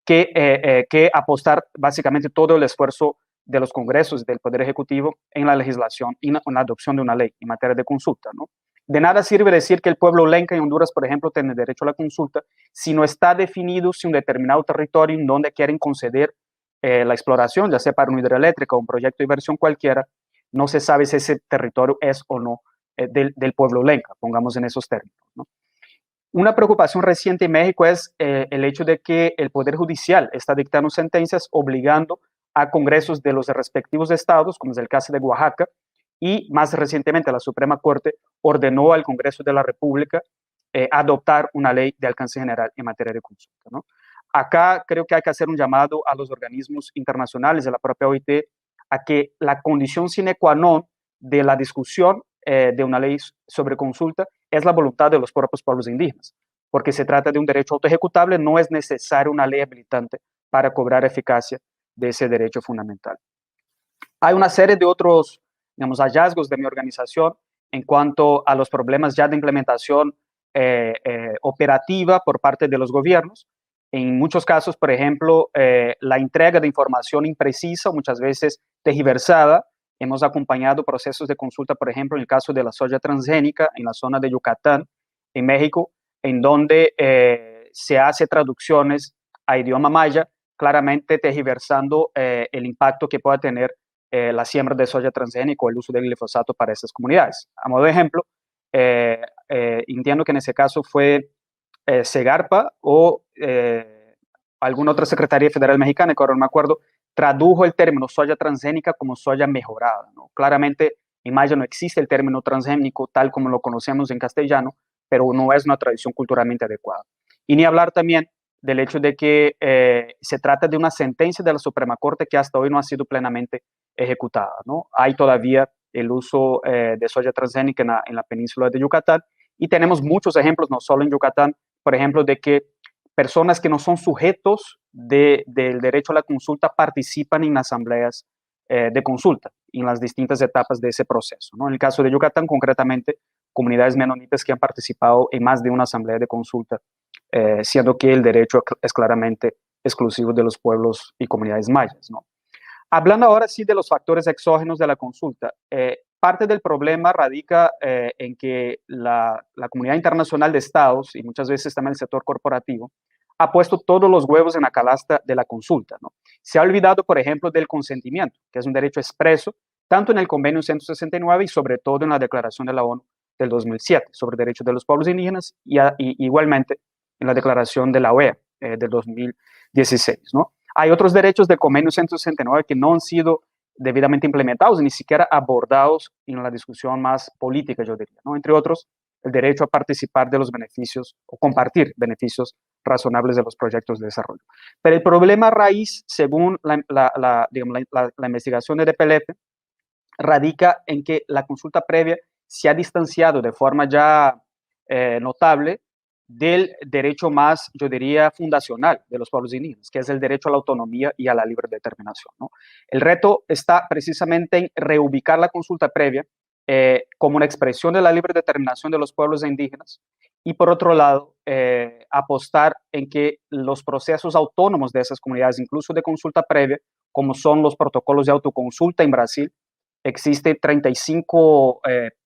que apostar básicamente todo el esfuerzo de los congresos del Poder Ejecutivo en la legislación y en la adopción de una ley en materia de consulta, ¿no? De nada sirve decir que el pueblo lenca en Honduras, por ejemplo, tiene derecho a la consulta si no está definido si un determinado territorio en donde quieren conceder la exploración, ya sea para una hidroeléctrica o un proyecto de inversión cualquiera, no se sabe si ese territorio es o no del pueblo lenca, pongamos en esos términos, ¿no? Una preocupación reciente en México es el hecho de que el Poder Judicial está dictando sentencias obligando a congresos de los respectivos estados, como es el caso de Oaxaca, y más recientemente la Suprema Corte ordenó al Congreso de la República adoptar una ley de alcance general en materia de consulta, ¿no? Acá creo que hay que hacer un llamado a los organismos internacionales, a la propia OIT, a que la condición sine qua non de la discusión de una ley sobre consulta es la voluntad de los propios pueblos indígenas, porque se trata de un derecho autoejecutable, no es necesaria una ley habilitante para cobrar eficacia de ese derecho fundamental. Hay una serie de otros, digamos, hallazgos de mi organización en cuanto a los problemas ya de implementación operativa por parte de los gobiernos. En muchos casos, por ejemplo, la entrega de información imprecisa, muchas veces tergiversada. Hemos acompañado procesos de consulta, por ejemplo, en el caso de la soya transgénica en la zona de Yucatán, en México, en donde se hace traducciones a idioma maya, claramente tergiversando el impacto que pueda tener la siembra de soya transgénica o el uso del glifosato para esas comunidades. A modo de ejemplo, entiendo que en ese caso fue Segarpa o alguna otra Secretaría Federal Mexicana, que ahora no me acuerdo, tradujo el término soya transgénica como soya mejorada, ¿no? Claramente en maya no existe el término transgénico tal como lo conocemos en castellano, pero no es una tradición culturalmente adecuada. Y ni hablar también del hecho de que se trata de una sentencia de la Suprema Corte que hasta hoy no ha sido plenamente ejecutada, ¿no? Hay todavía el uso de soya transgénica en la península de Yucatán, y tenemos muchos ejemplos, no solo en Yucatán, por ejemplo, de que personas que no son sujetos del derecho a la consulta participan en asambleas de consulta en las distintas etapas de ese proceso, ¿no? En el caso de Yucatán, concretamente, comunidades menonitas que han participado en más de una asamblea de consulta, siendo que el derecho es claramente exclusivo de los pueblos y comunidades mayas, ¿no? Hablando ahora sí de los factores exógenos de la consulta, parte del problema radica en que la comunidad internacional de estados y muchas veces también el sector corporativo ha puesto todos los huevos en la canasta de la consulta, ¿no? Se ha olvidado, por ejemplo, del consentimiento, que es un derecho expreso tanto en el Convenio 169 y sobre todo en la Declaración de la ONU del 2007 sobre derechos de los pueblos indígenas y igualmente en la Declaración de la OEA del 2016, ¿no? Hay otros derechos del Convenio 169 que no han sido debidamente implementados, ni siquiera abordados en la discusión más política, yo diría, ¿no? Entre otros, el derecho a participar de los beneficios o compartir beneficios razonables de los proyectos de desarrollo. Pero el problema raíz, según la investigación de DPLF, radica en que la consulta previa se ha distanciado de forma ya notable del derecho más, yo diría, fundacional de los pueblos indígenas, que es el derecho a la autonomía y a la libre determinación, ¿no? El reto está precisamente en reubicar la consulta previa como una expresión de la libre determinación de los pueblos indígenas y, por otro lado, apostar en que los procesos autónomos de esas comunidades, incluso de consulta previa, como son los protocolos de autoconsulta en Brasil, existe 35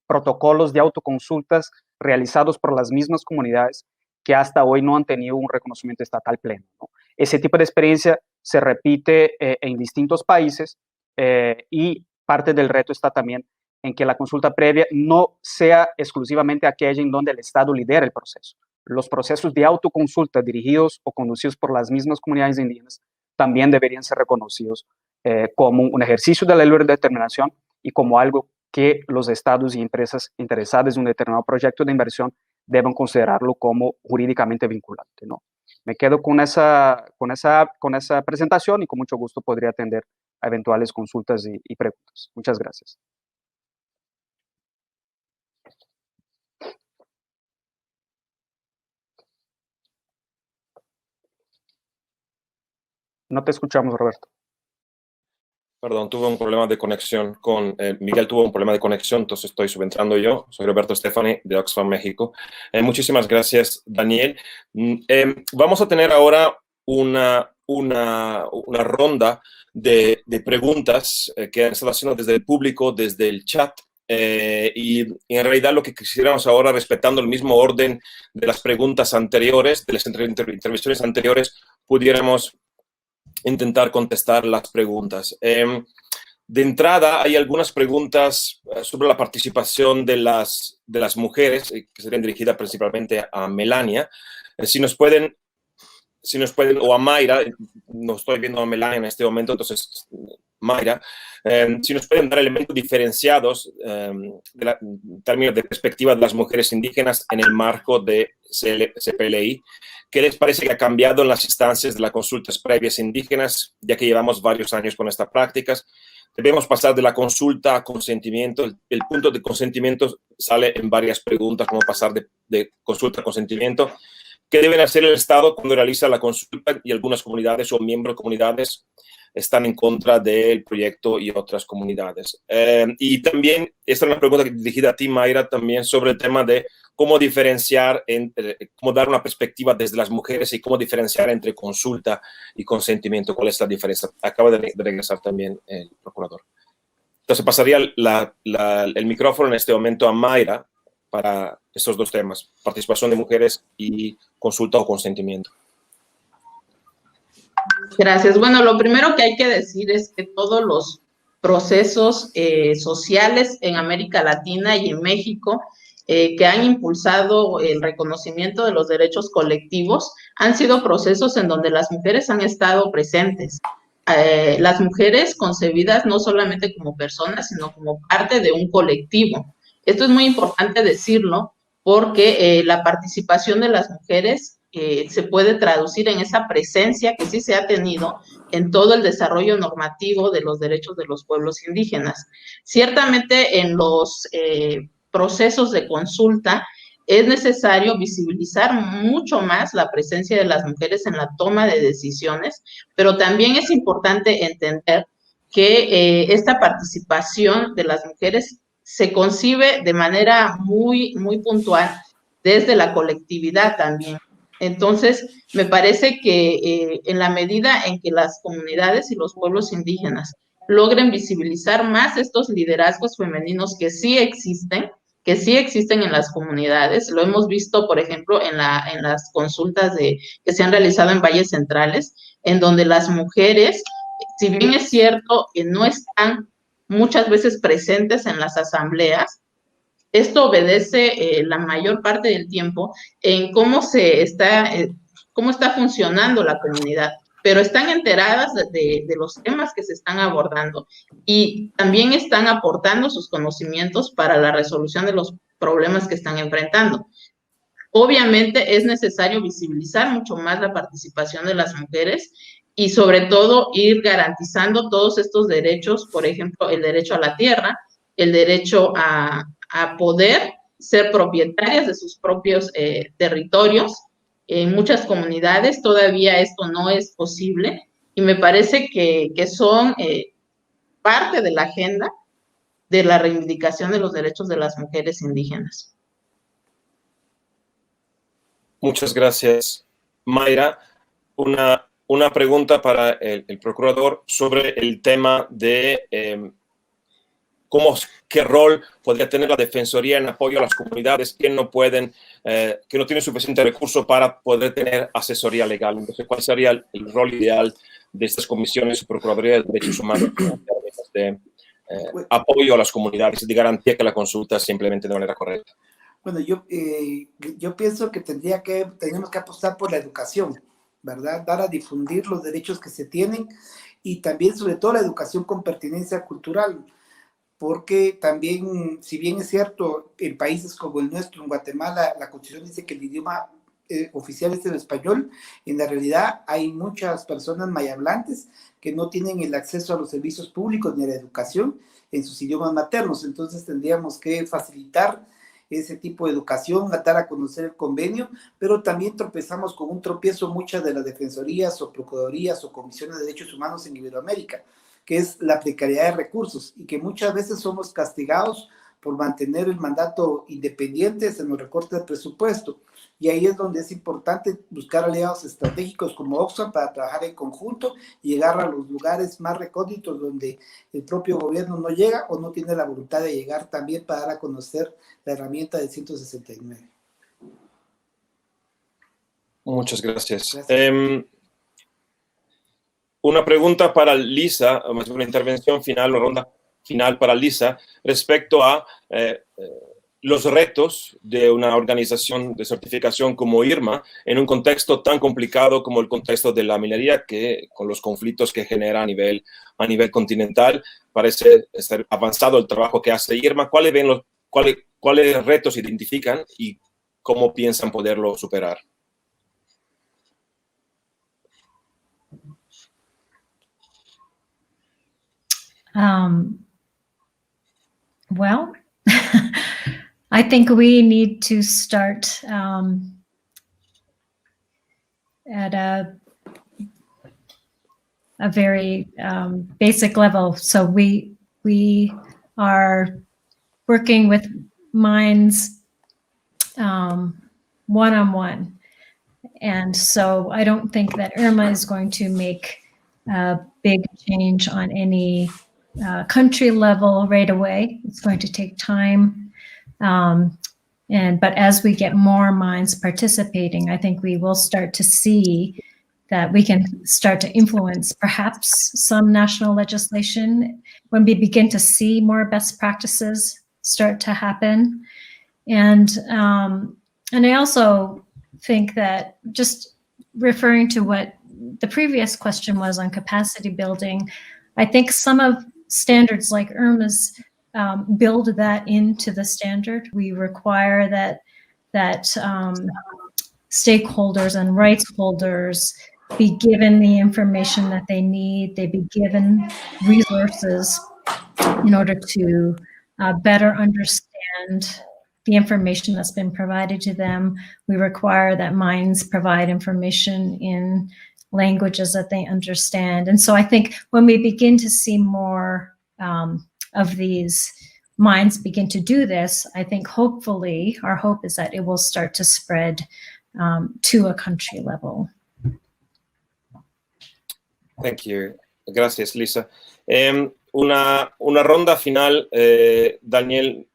protocolos de autoconsultas realizados por las mismas comunidades que hasta hoy no han tenido un reconocimiento estatal pleno, ¿no? Ese tipo de experiencia se repite en distintos países y parte del reto está también en que la consulta previa no sea exclusivamente aquella en donde el Estado lidera el proceso. Los procesos de autoconsulta dirigidos o conducidos por las mismas comunidades indígenas también deberían ser reconocidos como un ejercicio de la libre determinación y como algo que los estados y empresas interesadas en un determinado proyecto de inversión deben considerarlo como jurídicamente vinculante, ¿no? Me quedo con esa presentación y con mucho gusto podría atender a eventuales consultas y preguntas. Muchas gracias. No te escuchamos, Roberto. Perdón, tuve un problema de conexión con Miguel, tuvo un problema de conexión, entonces estoy subentrando yo. Soy Roberto Stefani de Oxfam, México. Muchísimas gracias, Daniel. Vamos a tener ahora una ronda de preguntas que han estado haciendo desde el público, desde el chat. Y en realidad lo que quisiéramos ahora, respetando el mismo orden de las preguntas anteriores, de las intervenciones anteriores, pudiéramos intentar contestar las preguntas. De entrada, hay algunas preguntas sobre la participación de las mujeres, que serían dirigidas principalmente a Melania. Si nos pueden, o a Mayra, no estoy viendo a Melania en este momento, entonces Mayra, si nos pueden dar elementos diferenciados en términos de perspectiva de las mujeres indígenas en el marco de CPLI. ¿Qué les parece que ha cambiado en las instancias de las consultas previas indígenas, ya que llevamos varios años con estas prácticas? Debemos pasar de la consulta a consentimiento. El punto de consentimiento sale en varias preguntas, como pasar de consulta a consentimiento. ¿Qué debe hacer el Estado cuando realiza la consulta y algunas comunidades o miembros de comunidades están en contra del proyecto y otras comunidades? Y también, esta es una pregunta dirigida a ti, Mayra, también sobre el tema de cómo diferenciar, cómo dar una perspectiva desde las mujeres y cómo diferenciar entre consulta y consentimiento. ¿Cuál es la diferencia? Acaba de regresar también el procurador. Entonces pasaría el micrófono en este momento a Mayra para estos dos temas, participación de mujeres y consulta o consentimiento. Gracias. Bueno, lo primero que hay que decir es que todos los procesos sociales en América Latina y en México que han impulsado el reconocimiento de los derechos colectivos han sido procesos en donde las mujeres han estado presentes. Las mujeres concebidas no solamente como personas, sino como parte de un colectivo. Esto es muy importante decirlo porque la participación de las mujeres se puede traducir en esa presencia que sí se ha tenido en todo el desarrollo normativo de los derechos de los pueblos indígenas. Ciertamente en los procesos de consulta es necesario visibilizar mucho más la presencia de las mujeres en la toma de decisiones, pero también es importante entender que esta participación de las mujeres se concibe de manera muy puntual desde la colectividad también. Entonces, me parece que en la medida en que las comunidades y los pueblos indígenas logren visibilizar más estos liderazgos femeninos que sí existen en las comunidades, lo hemos visto, por ejemplo, en las consultas que se han realizado en valles centrales, en donde las mujeres, si bien es cierto que no están muchas veces presentes en las asambleas, esto obedece la mayor parte del tiempo en cómo está funcionando la comunidad, pero están enteradas de los temas que se están abordando y también están aportando sus conocimientos para la resolución de los problemas que están enfrentando. Obviamente es necesario visibilizar mucho más la participación de las mujeres y sobre todo ir garantizando todos estos derechos, por ejemplo, el derecho a la tierra, el derecho a poder ser propietarias de sus propios territorios. En muchas comunidades todavía esto no es posible y me parece que son parte de la agenda de la reivindicación de los derechos de las mujeres indígenas. Muchas gracias, Mayra. Una pregunta para el procurador sobre el tema de qué rol podría tener la Defensoría en apoyo a las comunidades que no tienen suficiente recurso para poder tener asesoría legal. Entonces, ¿cuál sería el rol ideal de estas comisiones o Procuraduría de Derechos Humanos en términos de apoyo a las comunidades y de garantía que la consulta se implemente de manera correcta? Bueno, yo pienso que tenemos que apostar por la educación, ¿verdad? Dar a difundir los derechos que se tienen y también, sobre todo, la educación con pertinencia cultural. Porque también, si bien es cierto, en países como el nuestro, en Guatemala, la Constitución dice que el idioma oficial es el español, en la realidad hay muchas personas mayablantes que no tienen el acceso a los servicios públicos ni a la educación en sus idiomas maternos. Entonces tendríamos que facilitar ese tipo de educación, dar a conocer el convenio, pero también tropezamos con un tropiezo muchas de las defensorías o procuradurías o comisiones de derechos humanos en Iberoamérica, que es la precariedad de recursos y que muchas veces somos castigados por mantener el mandato independiente en los recortes de presupuesto. Y ahí es donde es importante buscar aliados estratégicos como Oxfam para trabajar en conjunto y llegar a los lugares más recónditos donde el propio gobierno no llega o no tiene la voluntad de llegar, también para dar a conocer la herramienta del 169. Muchas gracias. Una pregunta para Lisa, una intervención final o ronda final para Lisa respecto a los retos de una organización de certificación como IRMA en un contexto tan complicado como el contexto de la minería, que con los conflictos que genera a nivel continental, parece estar avanzado el trabajo que hace IRMA. ¿Cuáles retos identifican y cómo piensan poderlo superar? Well, I think we need to start at a very basic level. So we are working with mines one-on-one. And so I don't think that IRMA is going to make a big change on any country level right away. It's going to take time. But as we get more mines participating, I think we will start to see that we can start to influence perhaps some national legislation when we begin to see more best practices start to happen. And I also think that, just referring to what the previous question was on capacity building, I think some of standards like IRMA's build that into the standard. We require that stakeholders and rights holders be given the information that they need. They be given resources in order to better understand the information that's been provided to them. We require that mines provide information in languages that they understand. And so I think when we begin to see more of these mines begin to do this, I think hopefully, our hope is that it will start to spread to a country level. Thank you. Gracias, Lisa. Una ronda final, Daniel,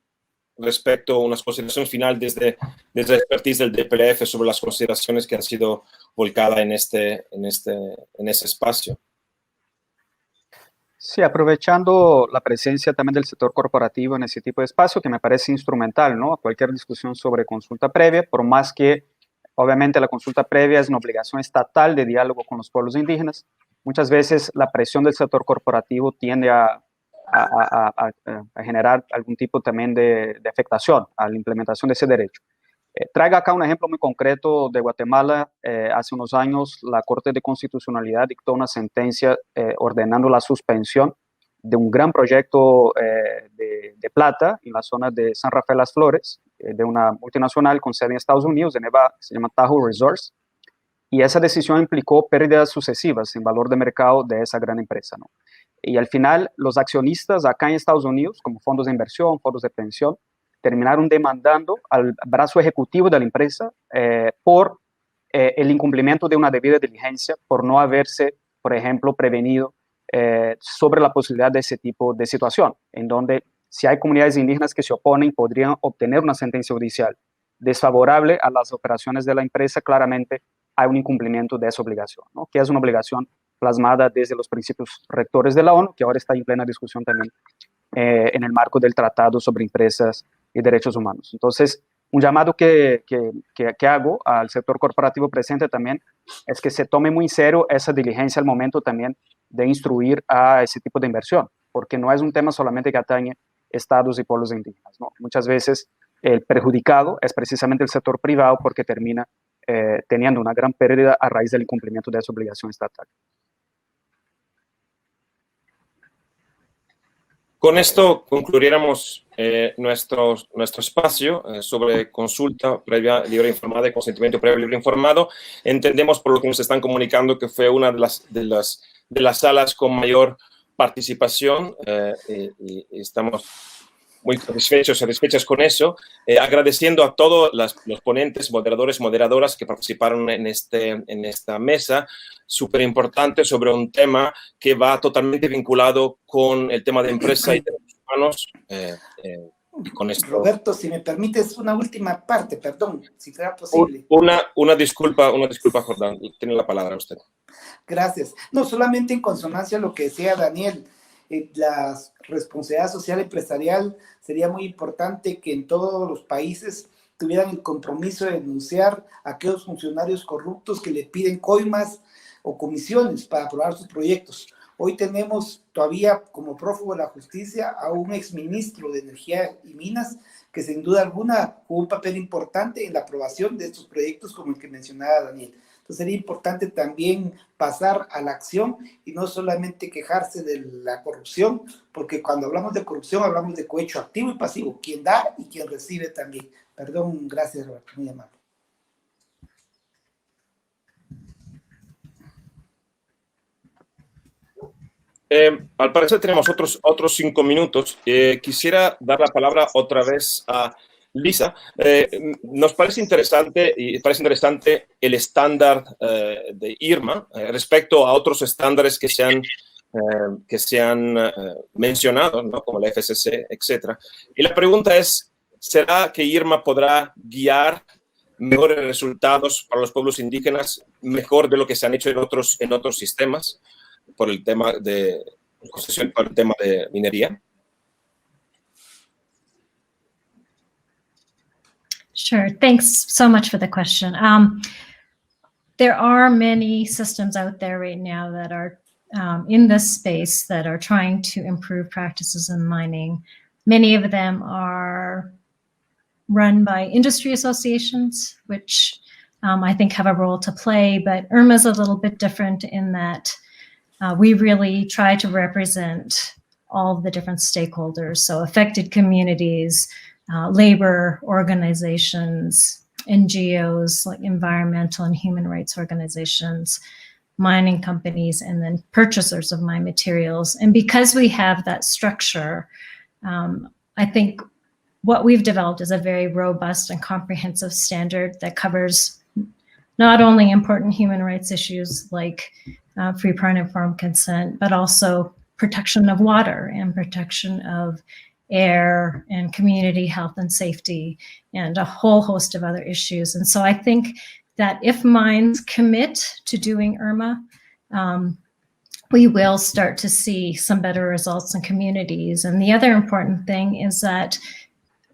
respecto a unas consideraciones final desde la expertise del DPLF sobre las consideraciones que han sido volcadas en ese espacio. Sí, aprovechando la presencia también del sector corporativo en ese tipo de espacio, que me parece instrumental, ¿no? Cualquier discusión sobre consulta previa, por más que obviamente la consulta previa es una obligación estatal de diálogo con los pueblos indígenas, muchas veces la presión del sector corporativo tiende a generar algún tipo también de afectación a la implementación de ese derecho. Traigo acá un ejemplo muy concreto de Guatemala. Hace unos años la Corte de Constitucionalidad dictó una sentencia ordenando la suspensión de un gran proyecto de plata en la zona de San Rafael Las Flores, de una multinacional con sede en Estados Unidos, de Nevada, que se llama Tahoe Resource, y esa decisión implicó pérdidas sucesivas en valor de mercado de esa gran empresa, ¿no? Y al final, los accionistas acá en Estados Unidos, como fondos de inversión, fondos de pensión, terminaron demandando al brazo ejecutivo de la empresa por el incumplimiento de una debida diligencia, por no haberse, por ejemplo, prevenido sobre la posibilidad de ese tipo de situación, en donde si hay comunidades indígenas que se oponen, podrían obtener una sentencia judicial desfavorable a las operaciones de la empresa. Claramente hay un incumplimiento de esa obligación, ¿no? Que es una obligación plasmada desde los principios rectores de la ONU, que ahora está en plena discusión también en el marco del Tratado sobre Empresas y Derechos Humanos. Entonces, un llamado que hago al sector corporativo presente también es que se tome muy en serio esa diligencia al momento también de instruir a ese tipo de inversión, porque no es un tema solamente que atañe estados y pueblos indígenas, ¿no? Muchas veces el perjudicado es precisamente el sector privado, porque termina teniendo una gran pérdida a raíz del incumplimiento de esa obligación estatal. Con esto concluiríamos nuestro espacio sobre consulta previa libre informada y consentimiento previo libre informado. Entendemos, por lo que nos están comunicando, que fue una de las salas con mayor participación y estamos muy satisfechos con eso, agradeciendo a todos los ponentes, moderadores, moderadoras que participaron en esta mesa súper importante sobre un tema que va totalmente vinculado con el tema de empresa y derechos humanos. Y con esto, Roberto, si me permites una última parte, perdón, si fuera posible. Una disculpa, Jordán, tiene la palabra usted. Gracias. No, solamente en consonancia a lo que decía Daniel. la responsabilidad social empresarial, sería muy importante que en todos los países tuvieran el compromiso de denunciar a aquellos funcionarios corruptos que le piden coimas o comisiones para aprobar sus proyectos. Hoy tenemos todavía como prófugo de la justicia a un exministro de Energía y Minas que sin duda alguna jugó un papel importante en la aprobación de estos proyectos como el que mencionaba Daniel. Entonces sería importante también pasar a la acción y no solamente quejarse de la corrupción, porque cuando hablamos de corrupción hablamos de cohecho activo y pasivo, quien da y quien recibe también. Perdón, gracias Roberto, muy amable. Al parecer tenemos otros 5 minutos. Quisiera dar la palabra otra vez a Lisa. Nos parece interesante el estándar de IRMA respecto a otros estándares que se han mencionado, ¿no? Como la FCC, etc. Y la pregunta es, ¿será que IRMA podrá guiar mejores resultados para los pueblos indígenas, mejor de lo que se han hecho en otros sistemas? Por el tema de concesión, por el tema de minería. Sure. Thanks so much for the question. There are many systems out there right now that are in this space that are trying to improve practices in mining. Many of them are run by industry associations, which I think have a role to play, but IRMA is a little bit different in that we really try to represent all of the different stakeholders, so affected communities, labor organizations, NGOs, like environmental and human rights organizations, mining companies, and then purchasers of mine materials. And because we have that structure, I think what we've developed is a very robust and comprehensive standard that covers not only important human rights issues like free, prior, and informed consent, but also protection of water and protection of air and community health and safety and a whole host of other issues. And so I think that if mines commit to doing IRMA, we will start to see some better results in communities. And the other important thing is that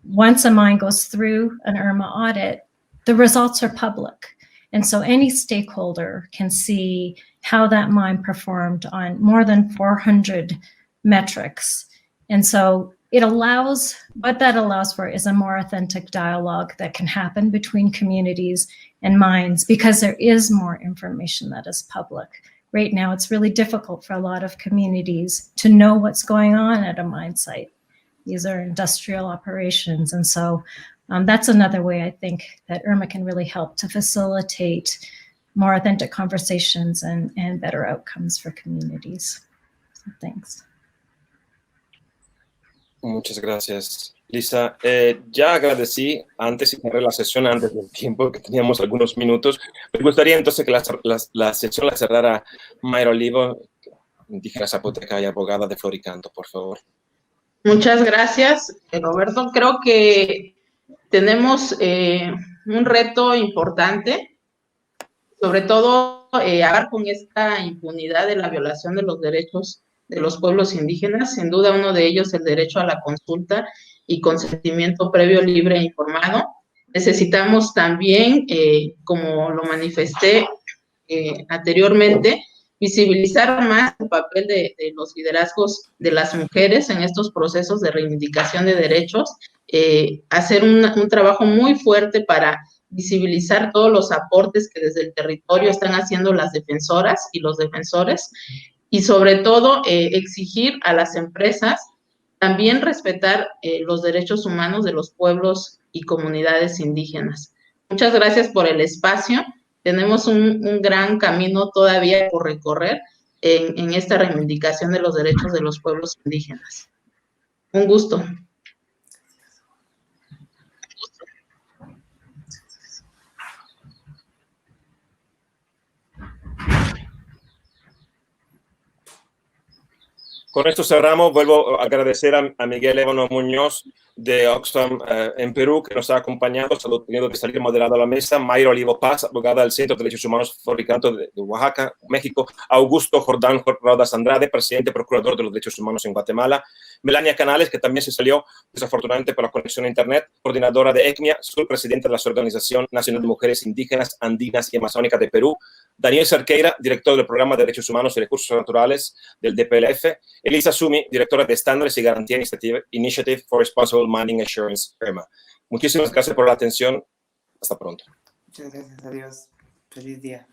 once a mine goes through an IRMA audit, the results are public. And so any stakeholder can see how that mine performed on more than 400 metrics. And so it allows, what that allows for is a more authentic dialogue that can happen between communities and mines because there is more information that is public. Right now, it's really difficult for a lot of communities to know what's going on at a mine site. These are industrial operations. And so that's another way I think that IRMA can really help to facilitate more authentic conversations and better outcomes for communities. So thanks. Muchas gracias, Lisa. Ya agradecí antes y cerré la sesión antes del tiempo, que teníamos algunos minutos. Me gustaría entonces que la sesión la cerrara Mayra Olivo, indígena zapoteca y abogada de Floricanto, por favor. Muchas gracias, Roberto. Creo que tenemos un reto importante, sobre todo acabar con esta impunidad de la violación de los derechos de los pueblos indígenas. Sin duda uno de ellos el derecho a la consulta y consentimiento previo, libre e informado. Necesitamos también, como lo manifesté anteriormente, visibilizar más el papel de los liderazgos de las mujeres en estos procesos de reivindicación de derechos, hacer un trabajo muy fuerte para visibilizar todos los aportes que desde el territorio están haciendo las defensoras y los defensores, y sobre todo exigir a las empresas también respetar los derechos humanos de los pueblos y comunidades indígenas. Muchas gracias por el espacio. Tenemos un gran camino todavía por recorrer en esta reivindicación de los derechos de los pueblos indígenas. Un gusto. Con esto cerramos. Vuelvo a agradecer a Miguel Ébano Muñoz de Oxfam en Perú, que nos ha acompañado, teniendo que salir moderado a la mesa. Mayra Olivo Paz, abogada del Centro de Derechos Humanos Fabricantes de Oaxaca, México. Augusto Jordán Rodas Andrade, presidente procurador de los derechos humanos en Guatemala. Melania Canales, que también se salió desafortunadamente por la conexión a Internet, coordinadora de ECMIA, subpresidenta de la Organización Nacional de Mujeres Indígenas, Andinas y Amazónicas de Perú. Daniel Cerqueira, director del Programa de Derechos Humanos y Recursos Naturales del DPLF. Elisa Sumi, directora de Estándares y Garantía Initiative for Responsible Mining Assurance, IRMA. Muchísimas gracias por la atención. Hasta pronto. Muchas gracias. Adiós. Feliz día.